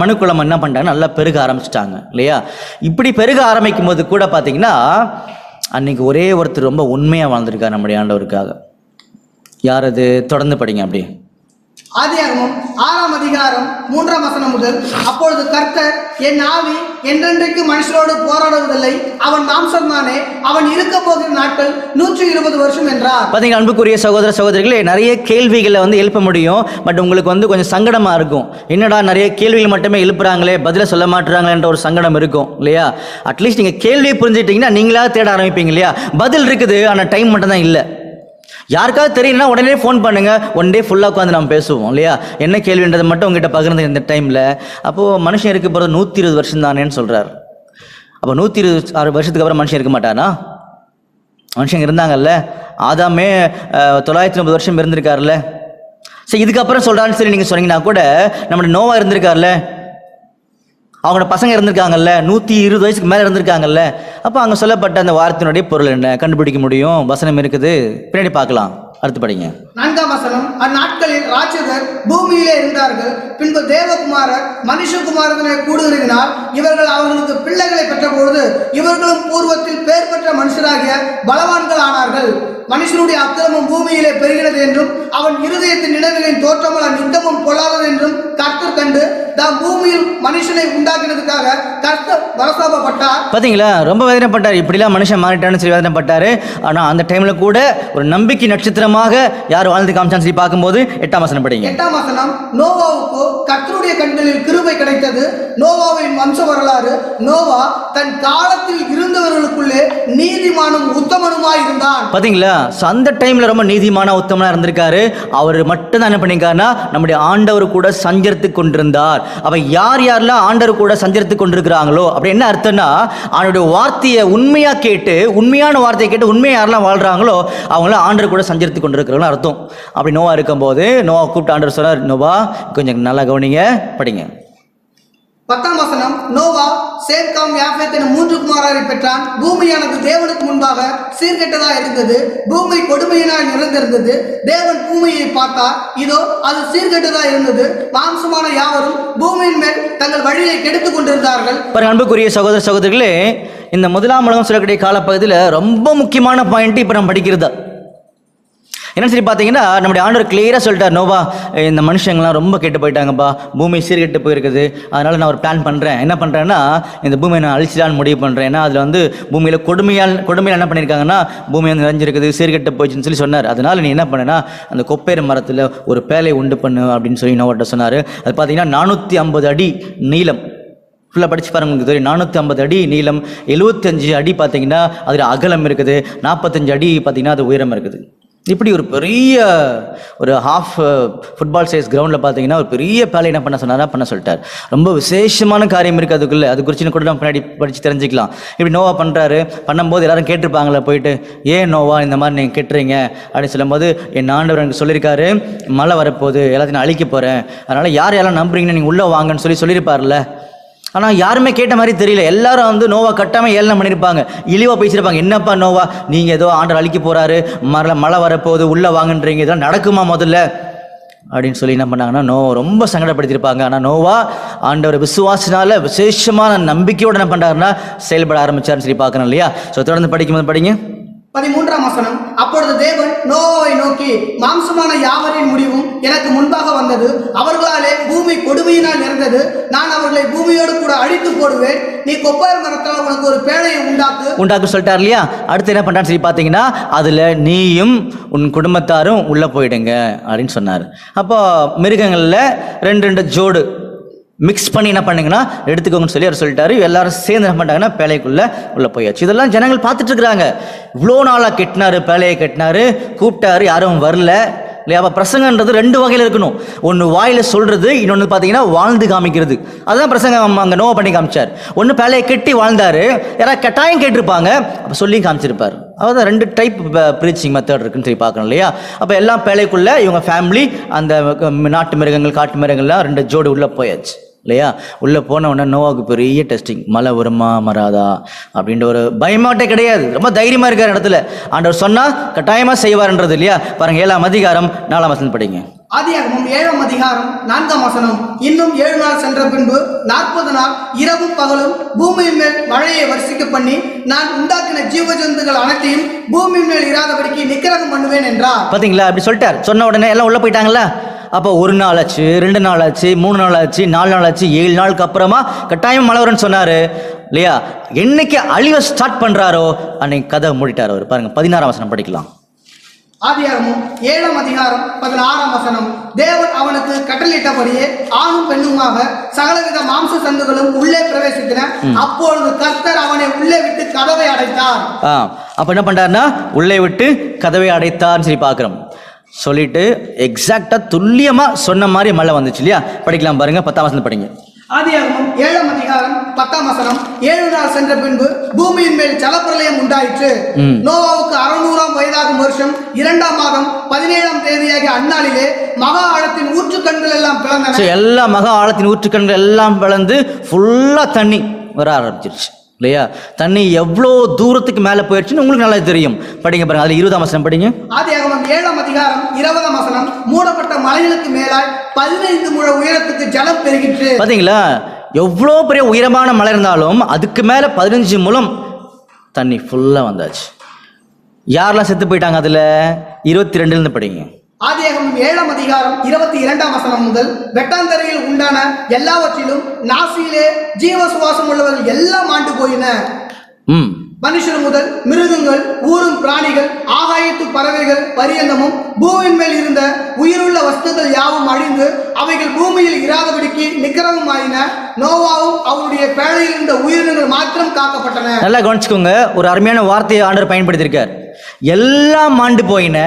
மனுக்குளம் என்ன பண்ணிட்டாங்க, நல்லா பெருக ஆரம்பிச்சிட்டாங்க இல்லையா? இப்படி பெருக ஆரம்பிக்கும் போது கூட பார்த்தீங்கன்னா அன்னைக்கு ஒரே ஒருத்தர் ரொம்ப உண்மையாக வாழ்ந்திருக்கார் நம்முடைய ஆண்டவருக்காக. யார் அது? தொடர்ந்து படிங்க அப்படி. ஆதியாகமம் 6ஆம் அதிகாரம் 3ஆம் வசனம் முதல். அப்பொழுது கர்த்தர், என் ஆவி என்றென்றைக்கு மனுஷரோடு போராடுவதில்லை, அவன் மாம்சம்தானே, அவன் இருக்க போகிற நாட்கள் 120 வருஷம் என்றார். பார்த்தீங்கன்னா அன்புக்குரிய சகோதர சகோதரிகளே, நிறைய கேள்விகளை வந்து எழுப்ப முடியும். பட் உங்களுக்கு வந்து கொஞ்சம் சங்கடமாக இருக்கும். என்னடா நிறைய கேள்விகள் மட்டுமே எழுப்புறாங்களே, பதில சொல்ல மாட்டுறாங்களேன்ற ஒரு சங்கடம் இருக்கும் இல்லையா? அட்லீஸ்ட் நீங்கள் கேள்வியை புரிஞ்சுக்கிட்டீங்கன்னா நீங்களா தேட ஆரம்பிப்பீங்க இல்லையா? பதில் இருக்குது, ஆனால் டைம் மட்டும் தான் இல்லை. யாருக்காவது தெரியலனா உடனே ஃபோன் பண்ணுங்க, ஒன் டே ஃபுல்லாக உட்காந்து நம்ம பேசுவோம் இல்லையா? என்ன கேள்வின்றதை மட்டும் உங்ககிட்ட பகிர்ந்து இந்த டைமில். அப்போது மனுஷன் இருக்க போகிறது 120 வருஷம் தானேன்னு சொல்கிறார். அப்போ 126 வருஷத்துக்கு அப்புறம் மனுஷன் இருக்க மாட்டானா? மனுஷங்க இருந்தாங்கல்ல, ஆதாமே 930 வருஷம் இருந்திருக்காருல்ல. சரி, இதுக்கப்புறம் சொல்கிறான்னு சொல்லி நீங்கள் சொன்னீங்கன்னா கூட நம்மளோட நோவா இருந்திருக்காருல்ல, அவங்களோட பசங்க இருந்திருக்காங்கல்ல, 120 வயசுக்கு மேலே இருந்திருக்காங்கல்ல. அப்போ அங்கே சொல்லப்பட்ட அந்த வார்த்தையினுடைய பொருள் என்ன கண்டுபிடிக்க முடியும். வசனம் இருக்குது, பின்னாடி பார்க்கலாம். அடுத்து படிங்க. 4ஆம் வசனம். அந்நாட்களில் ராட்சதர் பூமியிலே இருந்தார்கள். பின்பு தேவகுமாரர் மனுஷகுமாரனை கூடுகிறதினால் இவர்கள் அவர்களுக்கு பிள்ளைகளை பெற்றபொழுது இவர்களும் பூர்வத்தில் பேர் பெற்ற மனுஷராகிய பலவான்கள் ஆனார்கள். மனுஷனுடைய அக்கிரமம் பூமியிலே பெருகிறது என்றும் அவன் இருதயத்தின் நினைவுகளின் தோற்றமுள்ள நித்தமும் பொல்லாதது என்றும் கர்த்தர் கண்டு தாம் பூமியில் மனுஷனை உண்டாக்கினதுக்காக கர்த்தர் வரசாபப்பட்டார். பார்த்தீங்களா, ரொம்ப வேதனைப்பட்டார். இப்படிலாம் மனுஷன் மாறிட்டான்னு சொல்லி வேதனைப்பட்டார். ஆனால் அந்த டைமில் கூட ஒரு நம்பிக்கை நட்சத்திரமாக யார் வாழ்ந்து காமிச்சான்னு சொல்லி பார்க்கும்போது 8ஆம் வசனம் படிங்க. 8ஆம் வசனம். நோவாவுக்கு கர்த்தருடைய கண்களில் கிருபை கிடைத்தது. நோவாவின் வம்ச வரலாறு. நோவா தன் காலத்தில் இருந்தவர்களுக்குள்ளே நீதிமானும் உத்தமனுமாய் இருந்தான். பார்த்தீங்களா, அந்த டைம்ல ரொம்ப நீதிமான உத்தமனா இருந்திருக்காரு. அவர் மட்டும் தான் என்ன பண்ணிருக்காருன்னா நம்முடைய ஆண்டவர் கூட சஞ்சரித்து கொண்டிருந்தார். அப்ப யாரெல்லாம் ஆண்டவர் கூட சஞ்சரித்து கொண்டிருக்கிறாங்களோ அப்படி என்ன அர்த்தம்னா, அவனுடைய வார்த்தையை உண்மையா கேட்டு, உண்மையான வார்த்தையை கேட்டு உண்மையா யாரெல்லாம் வாழ்றாங்களோ அவங்களாம் ஆண்டவர் கூட சஞ்சரித்து கொண்டிருக்கிறாங்க அர்த்தம். அப்படி நோவா இருக்கும்போது நோவா கூப்பிட்டு ஆண்டவர் சொன்னார், நோவா கொஞ்சம் நல்லா கவனிங்க, படிங்க. 10ஆம் வசனம். நோவா சேம் காம் யாஃபேத் என 3 குமாரரை பெற்றான். பூமியானது தேவனுக்கு முன்பாக சீர்கெட்டதாக இருந்தது, பூமி கொடுமையினால் நிறைந்திருந்தது. தேவன் பூமியை பார்த்தார், இதோ அது சீர்கெட்டதாக இருந்தது, மாம்சமான யாவரும் பூமியின் மேல் தங்கள் வழியை கெடுத்துக் கொண்டிருந்தார்கள். அன்புக்குரிய சகோதர சகோதரிகளே, இந்த முதலாம் உலகம் சொல்லக்கூடிய காலப்பகுதியில் ரொம்ப முக்கியமான பாயிண்ட் இப்போ நம்ம படிக்கிறது. என்னன்னு சொல்லி பார்த்தீங்கன்னா நம்முடைய ஆண்டவர் கிளியராக சொல்லிட்டார், நோவா இந்த மனுஷங்கள்லாம் ரொம்ப கெட்டு போயிட்டாங்கப்பா, பூமி சீர்கெட்டு போயிருக்குது, அதனால் நான் ஒரு பிளான் பண்ணுறேன். என்ன பண்ணுறேன்னா இந்த பூமியை நான் அழிச்சிடான்னு முடிவு பண்ணுறேன். ஏன்னா அதில் வந்து பூமியில் கொடுமையால் என்ன பண்ணியிருக்காங்கன்னா பூமி வந்து நிறைஞ்சிருக்குது, சீர்கெட்டு போயிடுச்சுன்னு சொல்லி சொன்னார். அதனால் நீ என்ன பண்ணுன்னா அந்த கொப்பேறு மரத்தில் ஒரு பேலை உண்டு பண்ணு அப்படின்னு சொல்லி நோவாட்ட சொன்னார். அது பார்த்தீங்கன்னா 450 அடி நீளம், ஃபுல்லாக படித்து பாருங்க உங்களுக்கு தெரியும். 450 அடி நீளம், 75 அடி பார்த்தீங்கன்னா அதில் அகலம் இருக்குது, 45 அடி பார்த்தீங்கன்னா அது உயரம் இருக்குது. இப்படி ஒரு பெரிய ஒரு ஹாஃப் ஃபுட்பால் சைஸ் கிரவுண்டில் பார்த்தீங்கன்னா ஒரு பெரிய பேலை என்ன பண்ண சொல்லிட்டார். ரொம்ப விசேஷமான காரியம் இருக்குது அதுக்குள்ளே, அது குறித்து கூட நம்ம பின்னாடி படித்து தெரிஞ்சுக்கலாம். இப்படி நோவா பண்ணுறாரு. பண்ணும்போது எல்லாரும் கேட்டிருப்பாங்களே போயிட்டு, ஏன் நோவா இந்த மாதிரி நீங்கள் கேட்டுறீங்க அப்படின்னு சொல்லும்போது, என் ஆண்டவர் எனக்கு சொல்லியிருக்காரு மழை வரப்போகுது, எல்லாத்தையும் நான் அழிக்க போகிறேன், அதனால் யார் யாரெல்லாம் நம்புறீங்கன்னு நீங்கள் உள்ளே வாங்கன்னு சொல்லியிருப்பார்ல. ஆனால் யாருமே கேட்ட மாதிரி தெரியல. எல்லாரும் வந்து நோவா கட்டாமல் ஏளனம் பண்ணியிருப்பாங்க, இழிவாக பேசியிருப்பாங்க. என்னப்பா நோவா, நீங்கள் ஏதோ ஆண்டவர் அழிக்க போகிறாரு, மழை வரப்போகுது, உள்ளே வாங்கன்றீங்க, இதெல்லாம் நடக்குமா முதல்ல அப்படின்னு சொல்லி என்ன பண்ணாங்கன்னா நோவா ரொம்ப சங்கடப்படுத்தியிருப்பாங்க. ஆனால் நோவா ஆண்டவர் விசுவாசினால விசேஷமான நம்பிக்கையோடு என்ன பண்ணுறாருன்னா செயல்பட ஆரம்பிச்சாருன்னு சொல்லி பார்க்கணும் இல்லையா? ஸோ தொடர்ந்து படிங்க. 13ஆம் வசனம். அப்பொழுது தேவன் நோவாவை நோக்கி, மாம்சமான யாவரின் முடிவும் எனக்கு முன்பாக வந்தது, அவர்களாலே பூமி கொடுமையினால் நிறைந்தது, நான் அவர்களை பூமியோடு கூட அழித்து போடுவேன், நீ கொப்பேர் மரத்தால் உனக்கு ஒரு பேழையை உண்டாக்கு சொல்லிட்டார் இல்லையா? அடுத்து என்ன பண்றான்னு சொல்லி பார்த்தீங்கன்னா அதில் நீயும் உன் குடும்பத்தாரும் உள்ளே போயிடுங்க அப்படின்னு சொன்னார். அப்போ மிருகங்களில் 2 ஜோடு மிக்ஸ் பண்ணி என்ன பண்ணுங்கன்னா எடுத்துக்கோங்கன்னு சொல்லி அவர் சொல்லிட்டாரு. எல்லாரும் சேர்ந்து என்ன பண்ணிட்டாங்கன்னா பேழைக்குள்ளே உள்ளே போயாச்சு. இதெல்லாம் ஜனங்கள் பார்த்துட்டு இருக்கிறாங்க. இவ்வளோ நாளாக கட்டினாரு, பேழையை கட்டினாரு, கூப்பிட்டாரு, யாரும் வரல இல்லையா? அப்போ பிரசங்கன்றது 2 வகையில் இருக்கணும். ஒன்று வாயில் சொல்கிறது, இன்னொன்று பார்த்தீங்கன்னா வாழ்ந்து காமிக்கிறது. அதுதான் பிரசங்கம் அங்கே நோவா பண்ணி காமிச்சார். ஒன்று பேழையை கட்டி வாழ்ந்தார், யாராவது கட்டாயம் கேட்டிருப்பாங்க, அப்போ சொல்லி காமிச்சிருப்பார். அதான் 2 டைப் ப்ரீச்சிங் மெத்தட் இருக்குன்னு சொல்லி பார்க்கணும் இல்லையா? அப்போ எல்லாம் பேழைக்குள்ளே இவங்க ஃபேமிலி, அந்த நாட்டு மிருகங்கள் காட்டு மிருகங்கள்லாம் 2 ஜோடு உள்ளே போயாச்சு இல்லையா? உள்ளே போன உடனே நோவாவுக்கு பெரிய டெஸ்டிங், மழை வருமா மராதா அப்படின்ற ஒரு பயமாட்டே கிடையாது. ரொம்ப தைரியமாக இருக்கிற இடத்துல ஆண்டவர் சொன்னால் கட்டாயமாக செய்வார்ன்றது இல்லையா? பாருங்கள் 7ஆம் அதிகாரம் 4ஆம் வசனம் படிங்க. ஆதியாகமம் 7ஆம் அதிகாரம் 4ஆம் வசனம். இன்னும் 7 நாள் சென்ற பின்பு 40 நாள் இரவும் பகலும் பூமியின் மேல் மழையை வர்ஷிக்க பண்ணி, நான் உண்டாக்கின ஜீவ ஜந்துகள் அனைத்தையும் பூமியின் மேல் இராதபடிக்கு நிக்கிரகம் பண்ணுவேன் என்றார். பார்த்தீங்களா? அப்படி சொல்லிட்டார். சொன்ன உடனே எல்லாம் உள்ளே போயிட்டாங்களா? அப்போ 1 நாள் ஆச்சு, 2 நாள் ஆச்சு, 3 நாள் ஆச்சு, 4 நாள் ஆச்சு, 7 நாளுக்கு அப்புறமா கட்டாயம் மழை வரும்னு சொன்னார் இல்லையா? என்னைக்கு அழிவை ஸ்டார்ட் பண்ணுறாரோ அன்னைக்கு கதை மூடிட்டார் அவர். பாருங்க 16ஆம் வசனம் படிக்கலாம். ஆதியாகமம் 7ஆம் அதிகாரம் 16ஆம் வசனம். தேவன் அவனுக்கு கட்டளையிட்டபடியே ஆணும் பெண்ணுமாக சகலவித மாம்ச சந்துகளும் உள்ளே பிரவேசித்தன. அப்பொழுது கர்த்தர் அவனை உள்ளே விட்டு கதவை அடைத்தார். அப்ப என்ன பண்றாருன்னா உள்ளே விட்டு கதவை அடைத்தார்னு சொல்லி பார்க்கிறோம். சொல்லிட்டு எக்ஸாக்டா துல்லியமா சொன்ன மாதிரி மழை வந்துச்சு இல்லையா? படிக்கலாம் பாருங்க. 10ஆம் வசனம் படிங்க. ஆதியாகமம் 7ஆம் அதிகாரம் 10ஆம் வசனம். 7 நாள் சென்ற பின்பு பூமியின் மேல் ஜலப்பிரளயம் உண்டாயிற்று. நோவாவுக்கு 600ஆம் வயதாகும் வருஷம் 2ஆம் மாதம் 17ஆம் தேதியாகிய அந்நாளிலே மகா ஆழத்தின் ஊற்றுக்கண்கள் எல்லாம் பிளந்தன. எல்லா மகா ஆழத்தின் ஊற்றுக்கண்கள் எல்லாம் பிளந்து ஃபுல்லா தண்ணி வர ஆரம்பிச்சிருச்சு இல்லையா? தண்ணி எவ்வளோ தூரத்துக்கு மேலே போயிடுச்சுன்னு உங்களுக்கு நல்லா தெரியும். படிங்க பாருங்க. அதில் 20ஆம் வசனம் படிங்க. ஆதியாகமம் 7ஆம் அதிகாரம் 20ஆம் வசனம். மூடப்பட்ட மலைகளுக்கு மேலாய் 15 முழ உயரத்துக்கு ஜலம் பெருகிற்று. பார்த்தீங்களா? எவ்வளோ பெரிய உயரமான மலை இருந்தாலும் அதுக்கு மேலே 15 முழம் தண்ணி ஃபுல்லாக வந்தாச்சு. யாரெல்லாம் செத்து போயிட்டாங்க? அதில் 22 படிங்க. ஆதியாகமம் 7ஆம் அதிகாரம் 22ஆம் வசனம் முதல். வெட்டாந்தரையில் உண்டான எல்லாவற்றிலும் நாசியிலே ஜீவ சுவாசம் உள்ளவர்கள் எல்லாம் ஆண்டு போயின. மனுஷர் முதல் மிருகங்கள், ஊரும் பிராணிகள், ஆகாயத்து பறவைகள் பரியந்தமும் பூமியின் மேல் இருந்த உயிருள்ள வஸ்துக்கள் யாவும் அழிந்து அவைகள் பூமியில் இராதபடிக்கு நிக்கிரகம் ஆயின. நோவாவும் அவருடைய பேழையில் இருந்த உயிரினங்கள் மாத்திரம் காக்கப்பட்டன. நல்லா கவனிச்சுக்கோங்க. ஒரு அருமையான வார்த்தையை ஆண்டவர் பயன்படுத்தியிருக்கார். எல்லாம் ஆண்டு போயின,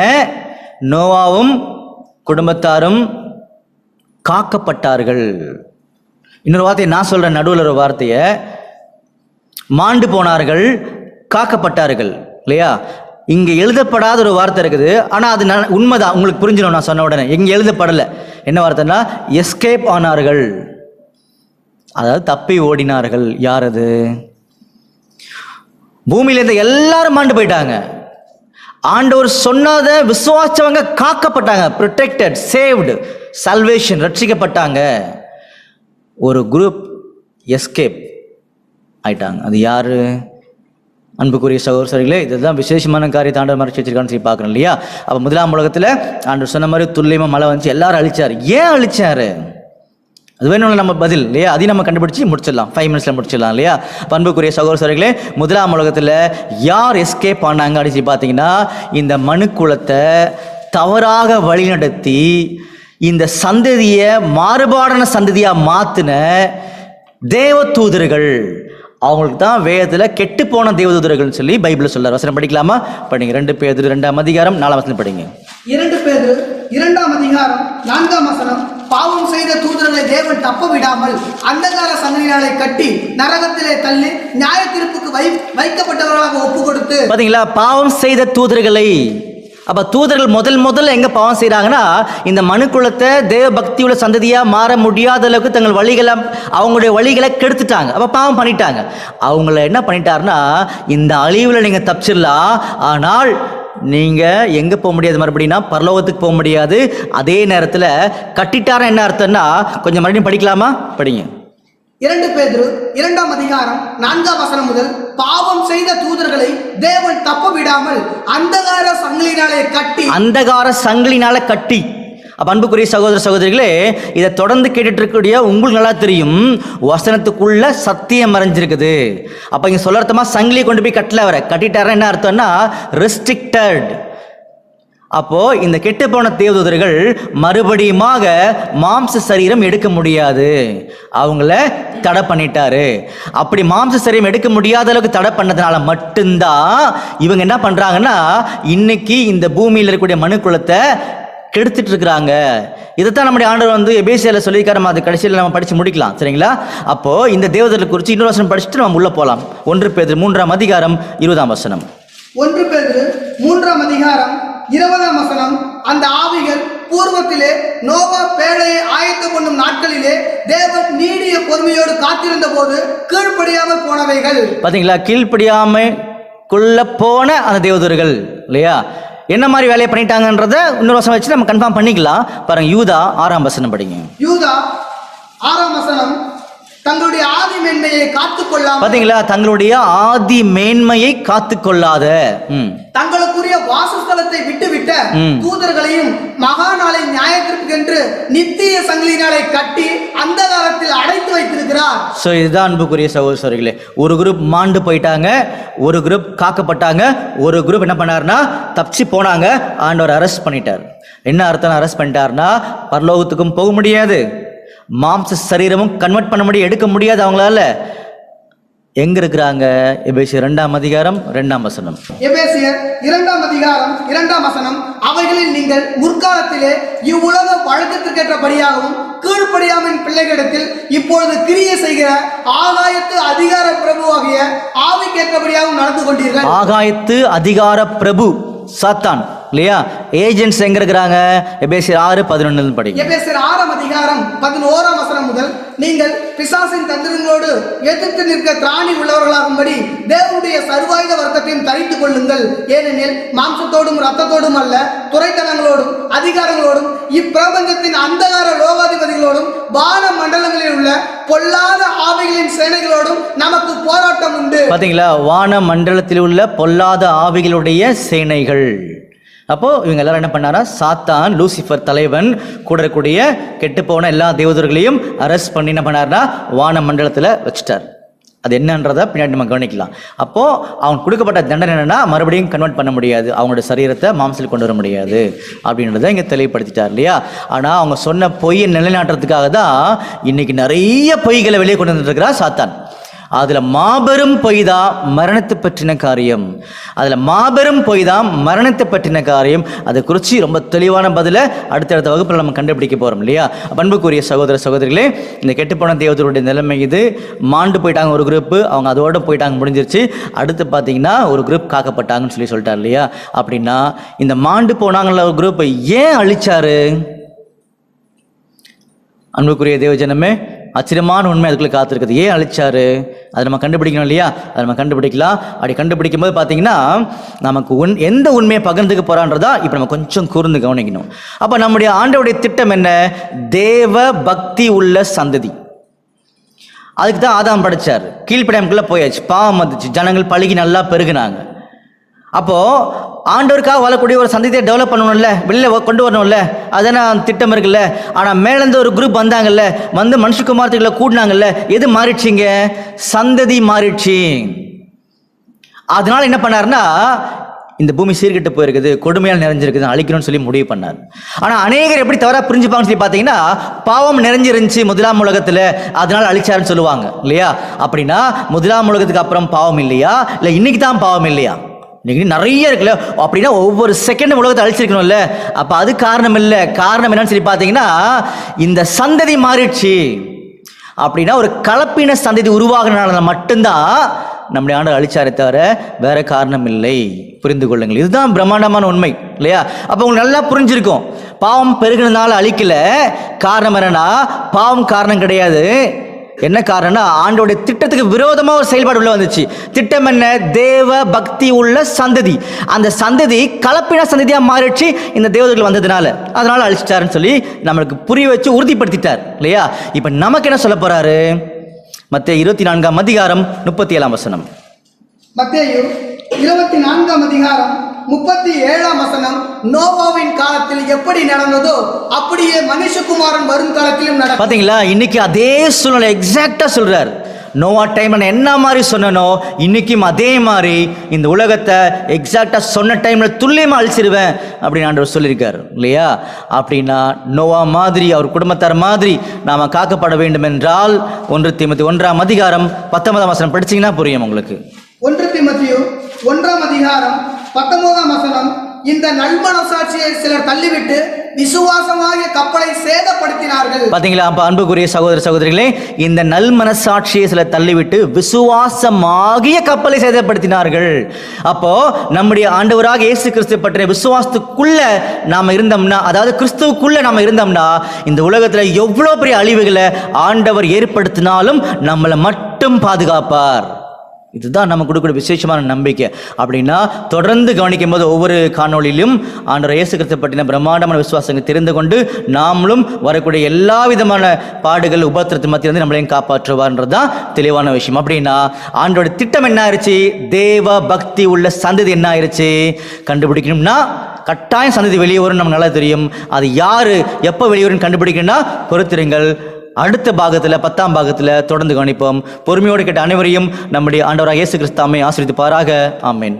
நோவாவும் குடும்பத்தாரும் காக்கப்பட்டார்கள். இன்னொரு வார்த்தையை நான் சொல்றேன், நடுவில் ஒரு வார்த்தையை, மாண்டு போனார்கள், காக்கப்பட்டார்கள் இல்லையா? இங்க எழுதப்படாத ஒரு வார்த்தை இருக்குது. ஆனா அது உண்மைதான், உங்களுக்கு புரிஞ்சிடும் நான் சொன்ன உடனே. இங்க எழுதப்படலை. என்ன வார்த்தைன்னா எஸ்கேப் ஆனார்கள், அதாவது தப்பி ஓடினார்கள். யார் அது? பூமியில இருந்த எல்லாரும் மாண்டு போயிட்டாங்க. ஆண்டவர் சொன்னதை விசுவாசவங்க காக்கப்பட்டாங்க, ப்ரொடெக்டட், சேவ்டு, சல்வேஷன், ரட்சிக்கப்பட்டாங்க. ஒரு குரூப் எஸ்கேப் ஆயிட்டாங்க. அது யாரு? அன்புக்குரிய சகோதரர்களே, இதுதான் விசேஷமான காரியத்தை ஆண்டவர் மறைச்சு வச்சிருக்கான்னு சொல்லி பார்க்கணும் இல்லையா? அப்போ முதலாம் உலகத்தில் ஆண்டவர் சொன்ன மாதிரி துல்லியமாக மழை வந்துச்சு, எல்லாரும் அழிச்சார். ஏன் அழிச்சாரு? அது வேணும் நம்ம பதில் இல்லையா? அதையும் நம்ம கண்டுபிடிச்சி முடிச்சிடலாம், 5 மினிட்ஸில் முடிச்சிடலாம் இல்லையா? அன்புக்குரிய சகோதரர்களே, முதலாம் உலகத்தில் யார் எஸ்கேப் ஆனாங்க அப்படின்னு சொல்லி பார்த்தீங்கன்னா, இந்த மனுக்குலத்தை தவறாக வழிநடத்தி இந்த சந்ததியை மாறுபாடான சந்ததியாக மாற்றின தேவ தூதர்கள், அவங்களுக்கு தான் வேதத்தில் கெட்டு போன தேவதூதர்கள்னு சொல்லி பைபிளில் சொல்றார். வசனம் படிக்கலாமா? படிங்க. 2 பேதுரு 2ஆம் அதிகாரம் 4ஆம் வசனம் படிங்க. 2 பேதுரு 2ஆம் அதிகாரம் 4ஆம் வசனம், பாவம் செய்த தூதர்களை தேவன் தப்ப விடாமல் அந்தகார சங்கிலினாலே கட்டி நரகத்திலே தள்ளி நியாய தீர்ப்புக்கு வைக்கப்பட்டவர்களாக ஒப்பு கொடுத்து. பாத்தீங்களா? பாவம் செய்த தூதர்களை. அப்ப தூதர்கள் முதல்ல எங்க பாவம் செய்யறாங்கன்னா, இந்த மனுக்குலத்தை தேவ பக்தி உள்ள சந்ததியா மாற முடியாத அளவுக்கு தங்கள் வழிகளை, அவங்களுடைய வழிகளை கெடுத்துட்டாங்க. அப்ப பாவம் பண்ணிட்டாங்க. அவங்கள என்ன பண்ணிட்டாருன்னா, இந்த அழிவுல நீங்க தப்பிச்சிடலாம், ஆனால் நீங்க எங்க போக முடியாது, மறுபடியும் பரலோகத்துக்கு போக முடியாது. அதே நேரத்தில் கட்டிட்டாரா என்ன அர்த்தம்னா, கொஞ்சம் மறுபடியும் படிக்கலாமா? படிங்க. 2 பேதுரு 2ஆம் அதிகாரம் 4ஆம் வசனம் முதல், பாவம் செய்த தூதர்களை தேவன் தப்ப விடாமல் அந்தகார சங்கிலினால கட்டி. அப்ப அன்புக்குரிய சகோதர சகோதரிகளே, இதை தொடர்ந்து கேட்டுட்டு இருக்கக்கூடிய உங்களுக்கு நல்லா தெரியும், வசனத்துக்குள்ள சத்தியம் மறைஞ்சிருக்குது. அப்ப இங்க சொல்ல அர்த்தமா சங்கிலியை கொண்டு போய் கட்டல, வர கட்டிட்டாரா என்ன அர்த்தம்னா ரெஸ்ட்ரிக்டட். அப்போ இந்த கெட்டு போன தேவதூதர்கள் மறுபடியுமாக மாம்ச சரீரம் எடுக்க முடியாது, அவங்கள தடை பண்ணிட்டாரு. அப்படி மாம்ச சரீரம் எடுக்க முடியாத அளவுக்கு தடை பண்ணதுனால மட்டும்தான் இவங்க என்ன பண்றாங்கன்னா, இன்னைக்கு இந்த பூமியில் இருக்கக்கூடிய மனுக்குலத்தை கெடுத்துட்டு இருக்கிறாங்க. இதைத்தான் நம்முடைய ஆண்டவர் எபேசியால சொல்லியிருக்காரு. அது கடைசியில் நம்ம படிச்சு முடிக்கலாம், சரிங்களா? அப்போ இந்த தேவதூதர்களை குறித்து இன்னொரு வசனம் படிச்சுட்டு நம்ம உள்ள போலாம். 1 பேதுரு 3ஆம் அதிகாரம் 20ஆம் வசனம். 1 பேதுரு 3ஆம் அதிகாரம் 20ஆம் வசனம், அந்த ஆவிகள் பூர்வத்திலே நோவா பேழையை ஆயத்தம் பண்ணும் நாட்களிலே தேவன் நீடிய பொறுமையோடு காத்திருந்த போது கீழ்ப்படியாமல் போனவைகள். பாத்தீங்களா? கீழ்ப்படியாம கொள்ள போன அந்த தேவதூதர்கள் இல்லையா, என்ன மாதிரி வேலையை பண்ணிட்டாங்கன்றத இன்னொரு வசனம் வச்சு நம்ம கன்ஃபார்ம் பண்ணிக்கலாம். பாருங்க, யூதா 6ஆம் வசனம் படிங்க. யூதா 6ஆம் வசனம், தங்களுடைய ஆதி மேன்மையை காத்துக்கொள்ளாம. பாத்தீங்களா? தங்களுடைய ஆதி மேன்மையை காத்துக்கொள்ளாத, தங்களுக்குரிய வாசஸ்தலத்தை விட்டுவிட்ட தூதர்களையும் மகா நாளை நியாயத்திற்கு என்று நித்திய சங்கிலினாலே கட்டி அந்த காலத்தில் அடைத்து வைத்திருக்கிறார். சோ இதுதான் அன்புக்குரிய சகோதரர்களே, ஒரு குரூப் மாண்டு போயிட்டாங்க, ஒரு குரூப் காக்கப்பட்டாங்க, ஒரு குரூப் என்ன பண்ணாருன்னா தப்பிச்சு போனாங்க. ஆண்டவர் அரெஸ்ட் பண்ணிட்டார். என்ன அர்த்தம் அரெஸ்ட் பண்ணிட்டாருன்னா, பரலோகத்துக்கும் போக முடியாது, மாம்ச சரீரமும் கன்வெர்ட் பண்ண முடியாது, எடுக்க முடியாது அவங்களால. எங்க இருக்கிறாங்க? எபேசியர் 2ஆம் அதிகாரம் 2ஆம் வசனம். எபேசியர் 2ஆம் அதிகாரம் 2ஆம் வசனம், அவைகளில் நீங்கள் முற்காலத்திலே இவ்வுலக வழக்கத்திற்கேற்றபடியாகவும் கீழ்ப்படியாமின் பிள்ளைகளிடத்தில் இப்பொழுது கிரியை செய்கிற ஆகாயத்து அதிகார பிரபுவாகிய ஆவிக்கேற்றபடியாகவும் நடந்து கொண்டீர்கள். ஆகாயத்து அதிகார பிரபு சாத்தான் இல்லையா? ஏஜென்ட்ஸ் எங்க இருக்கிறாங்க? எபேசியர் 6:11 படிங்க. எபேசியர் 6ஆம் அதிகாரம் 11ஆம் வசனம் முதல், நீங்கள் பிசாசின் தந்திரங்களோடு எதிர்த்து நிற்க திராணி உள்ளவர்களாகும்படி தேவனுடைய சர்வாயுத வர்க்கத்தையும் தரித்துக் கொள்ளுங்கள். ஏனெனில் மாம்சத்தோடும் இரத்தத்தோடும் அல்ல, துரைத்தனங்களோடும் அதிகாரங்களோடும் இப்பிரபஞ்சத்தின் அந்தகார லோகாதிபதிகளோடும் வான மண்டலங்களில் உள்ள பொல்லாத ஆவிகளின் சேனைகளோடும் நமக்கு போராட்டம் உண்டு. பாத்தீங்களா? வான மண்டலத்தில் உள்ள பொல்லாத ஆவிகளுடைய சேனைகள். அப்போ இவங்க எல்லாரும் என்ன பண்ணாரா, சாத்தான் லூசிஃபர் தலைவன் கூட இருக்கக்கூடிய கெட்டு போன எல்லா தேவதர்களையும் அரெஸ்ட் பண்ணி என்ன பண்ணாருன்னா வான மண்டலத்தில் வச்சுட்டார். அது என்னன்றதை பின்னாடி நம்ம கவனிக்கலாம். அப்போ அவங்க கொடுக்கப்பட்ட தண்டனை என்னன்னா, மறுபடியும் கன்வெர்ட் பண்ண முடியாது, அவங்களோட சரீரத்தை மாம்சத்தில் கொண்டு வர முடியாது அப்படின்றத இங்கே தெளிவுபடுத்திட்டார் இல்லையா? ஆனால் அவங்க சொன்ன பொய்யை நிலைநாட்டுறதுக்காக தான் இன்னைக்கு நிறைய பொய்களை வெளியே கொண்டு வந்துருக்கிறார் சாத்தான். அதுல மாபெரும் பொய் தான் மரணத்தை பற்றின காரியம். அதுல மாபெரும் பொய் தான் மரணத்தை பற்றின காரியம். அதை குறித்து ரொம்ப தெளிவான பதில அடுத்தடுத்த வகுப்பில் நம்ம கண்டுபிடிக்க போறோம் இல்லையா? அன்புக்குரிய சகோதர சகோதரிகளே, இந்த கெட்டுப்போன தேவதூதருடைய நிலைமை இது. மாண்டு போயிட்டாங்க ஒரு குரூப், அவங்க அதோட போயிட்டாங்க, முடிஞ்சிருச்சு. அடுத்து பார்த்தீங்கன்னா ஒரு குரூப் காக்கப்பட்டாங்கன்னு சொல்லிட்டார் இல்லையா? அப்படின்னா இந்த மாண்டு போனாங்கல்ல ஒரு குரூப் ஏன் அழிச்சாரு? அன்புக்குரிய தேவஜனமே, ஆச்சரியமான உண்மை அதுக்குள்ளே காத்திருக்குது. ஏன் அழிச்சாரு? அதை நம்ம கண்டுபிடிக்கணும் இல்லையா? அதை நம்ம கண்டுபிடிக்கலாம். அப்படி கண்டுபிடிக்கும் போது பார்த்தீங்கன்னா நமக்கு எந்த உண்மையை பகிர்ந்துக்க போறான்றதா இப்போ நம்ம கொஞ்சம் கூர்ந்து கவனிக்கணும். அப்போ நம்முடைய ஆண்டவருடைய திட்டம் என்ன? தேவ பக்தி உள்ள சந்ததி. அதுக்கு தான் ஆதாம் படைச்சார். கீழ்ப்படியாமக்குள்ளே போயாச்சு, பாவம் வந்துச்சு, ஜனங்கள் பழுகி நல்லா பெருகுனாங்க. அப்போது ஆண்டவருக்காக வாழக்கூடிய ஒரு சந்ததியை டெவலப் பண்ணணும்ல, வெளியில் கொண்டு வரணும்ல, அதான திட்டம் இருக்குல்ல. ஆனால் மேலேருந்து ஒரு குரூப் வந்தாங்கல்ல, வந்து மனுஷகுமாரத்துக்குள்ள கூடினாங்கல்ல, எது மாறிடுச்சிங்க? சந்ததி மாறிடுச்சு. அதனால என்ன பண்ணாருன்னா, இந்த பூமி சீர்கெட்டு போயிருக்குது, கொடுமையால் நிறைஞ்சிருக்குது, அழிக்கணும்னு சொல்லி முடிவு பண்ணார். ஆனால் அநேகர் எப்படி தவறாக புரிஞ்சுப்பாங்கன்னு சொல்லி பார்த்தீங்கன்னா, பாவம் நிறைஞ்சிருந்துச்சு முதலாம் உலகத்தில், அதனால அழிச்சாருன்னு சொல்லுவாங்க இல்லையா? அப்படின்னா முதலாம் உலகத்துக்கு அப்புறம் பாவம் இல்லையா, இல்லை இன்னைக்கு தான் பாவம் இல்லையா? இன்னைக்கு நிறைய இருக்குல்ல. அப்படின்னா ஒவ்வொரு செகண்டும் உலகத்தை அழிச்சிருக்கணும்ல. அப்போ அது காரணம் இல்லை. காரணம் என்னன்னு சொல்லி பார்த்தீங்கன்னா, இந்த சந்ததி மாறிடுச்சு. அப்படின்னா ஒரு கலப்பின சந்ததி உருவாகினால மட்டும்தான் நம்முடைய ஆண்டவர் அழிச்சாரே தவிர வேற காரணம் இல்லை. புரிந்து கொள்ளுங்கள், இதுதான் பிரம்மாண்டமான உண்மை இல்லையா? அப்போ உங்களுக்கு நல்லா புரிஞ்சிருக்கும். பாவம் பெருகினால அழிக்கல. காரணம் என்னன்னா, பாவம் காரணம் கிடையாது. என்ன காரணம்னா, ஆண்டோடைய திட்டத்துக்கு விரோதமாக ஒரு செயல்பாடு உள்ள வந்துச்சு. திட்டம் என்ன? தேவ பக்தி உள்ள சந்ததி. அந்த சந்ததி கலப்பின சந்ததியா மாறிடுச்சு இந்த தேவதைகள் வந்ததுனால. அதனால அழிச்சிட்டாருன்னு சொல்லி நம்மளுக்கு புரிய வச்சு உறுதிப்படுத்திட்டார் இல்லையா? இப்ப நமக்கு என்ன சொல்ல போறாரு? மத்தேயு 24ஆம் அதிகாரம் 37ஆம் வசனம். மத்தேயு 24ஆம் அதிகாரம் 37ஆம் வசனம். நோவாவின் காலத்தில் எப்படி நடந்ததோ அப்படியே மனுஷகுமாரன் வரும் காலத்திலும் நடக்கும். பாத்தீங்களா? இன்னைக்கு அதே சூழ்நிலை எக்ஸாக்டா சொல்றாரு. நோவா டைம் நான் என்ன மாதிரி சொன்னனோ இன்னைக்கும் அதே மாதிரி இந்த உலகத்தை எக்ஸாக்டா சொன்ன டைம்ல துல்லியமா அழிச்சிருவேன் அப்படின்னு ஆண்டவர் சொல்லியிருக்காரு இல்லையா? அப்படின்னா நோவா மாதிரி அவர் குடும்பத்தார் மாதிரி நாம காக்கப்பட வேண்டும் என்றால் 1 தீமோத்தேயு 1ஆம் அதிகாரம் 19ஆம் வசனம் படிச்சீங்கன்னா புரியும் உங்களுக்கு. 1 தீமோத்தேயு 1ஆம் அதிகாரம் 19ஆம் வசனம். இந்த நல்மனசாட்சியை சிலர் தள்ளிவிட்டு விசுவாசமாகிய கப்பலை சேதப்படுத்தினார்கள். பாத்தீங்களா? அப்ப அன்புக்குரிய சகோதர சகோதரிகளே, இந்த நல் மனசாட்சியை சில தள்ளிவிட்டு விசுவாசமாகிய கப்பலை சேதப்படுத்தினார்கள். அப்போ நம்முடைய ஆண்டவராக இயேசு கிறிஸ்து பற்றிய விசுவாசத்துக்குள்ள நாம இருந்தோம்னா, அதாவது கிறிஸ்துவுக்குள்ள நாம இருந்தோம்னா, இந்த உலகத்துல எவ்வளவு பெரிய அழிவுகளை ஆண்டவர் ஏற்படுத்தினாலும் நம்மளை மட்டும் பாதுகாப்பார். இதுதான் நம்ம கொடுக்கக்கூடிய விசேஷமான நம்பிக்கை. அப்படின்னா தொடர்ந்து கவனிக்கும் போது ஒவ்வொரு காணொளியிலும் ஆண்டவர் இயேசு கிறிஸ்து பற்றின பிரம்மாண்டமான விசுவாசங்களை தெரிந்து கொண்டு நாமளும் வரக்கூடிய எல்லா விதமான பாடுகள் உபத்திரத்து மத்தியிலிருந்து நம்மளையும் காப்பாற்றுவார்ன்றதுதான் தெளிவான விஷயம். அப்படின்னா ஆண்டோட திட்டம் என்ன ஆயிடுச்சு? தேவ பக்தி உள்ள சந்ததி என்ன ஆயிடுச்சு? கண்டுபிடிக்கணும்னா கட்டாயம் சந்ததி வெளியே வரும். நமக்கு நல்லா தெரியும். அது யாரு எப்போ வெளியே வரும் கண்டுபிடிக்கணும்னா பொறுத்திருங்கள். அடுத்த பாகத்தில் 10ஆம் பாகத்தில் தொடர்ந்து கவனிப்போம். பொறுமையோடு கேட்ட அனைவரையும் நம்முடைய ஆண்டவராக இயேசு கிறிஸ்து ஆசீர்வதிப்பாராக. ஆமென்.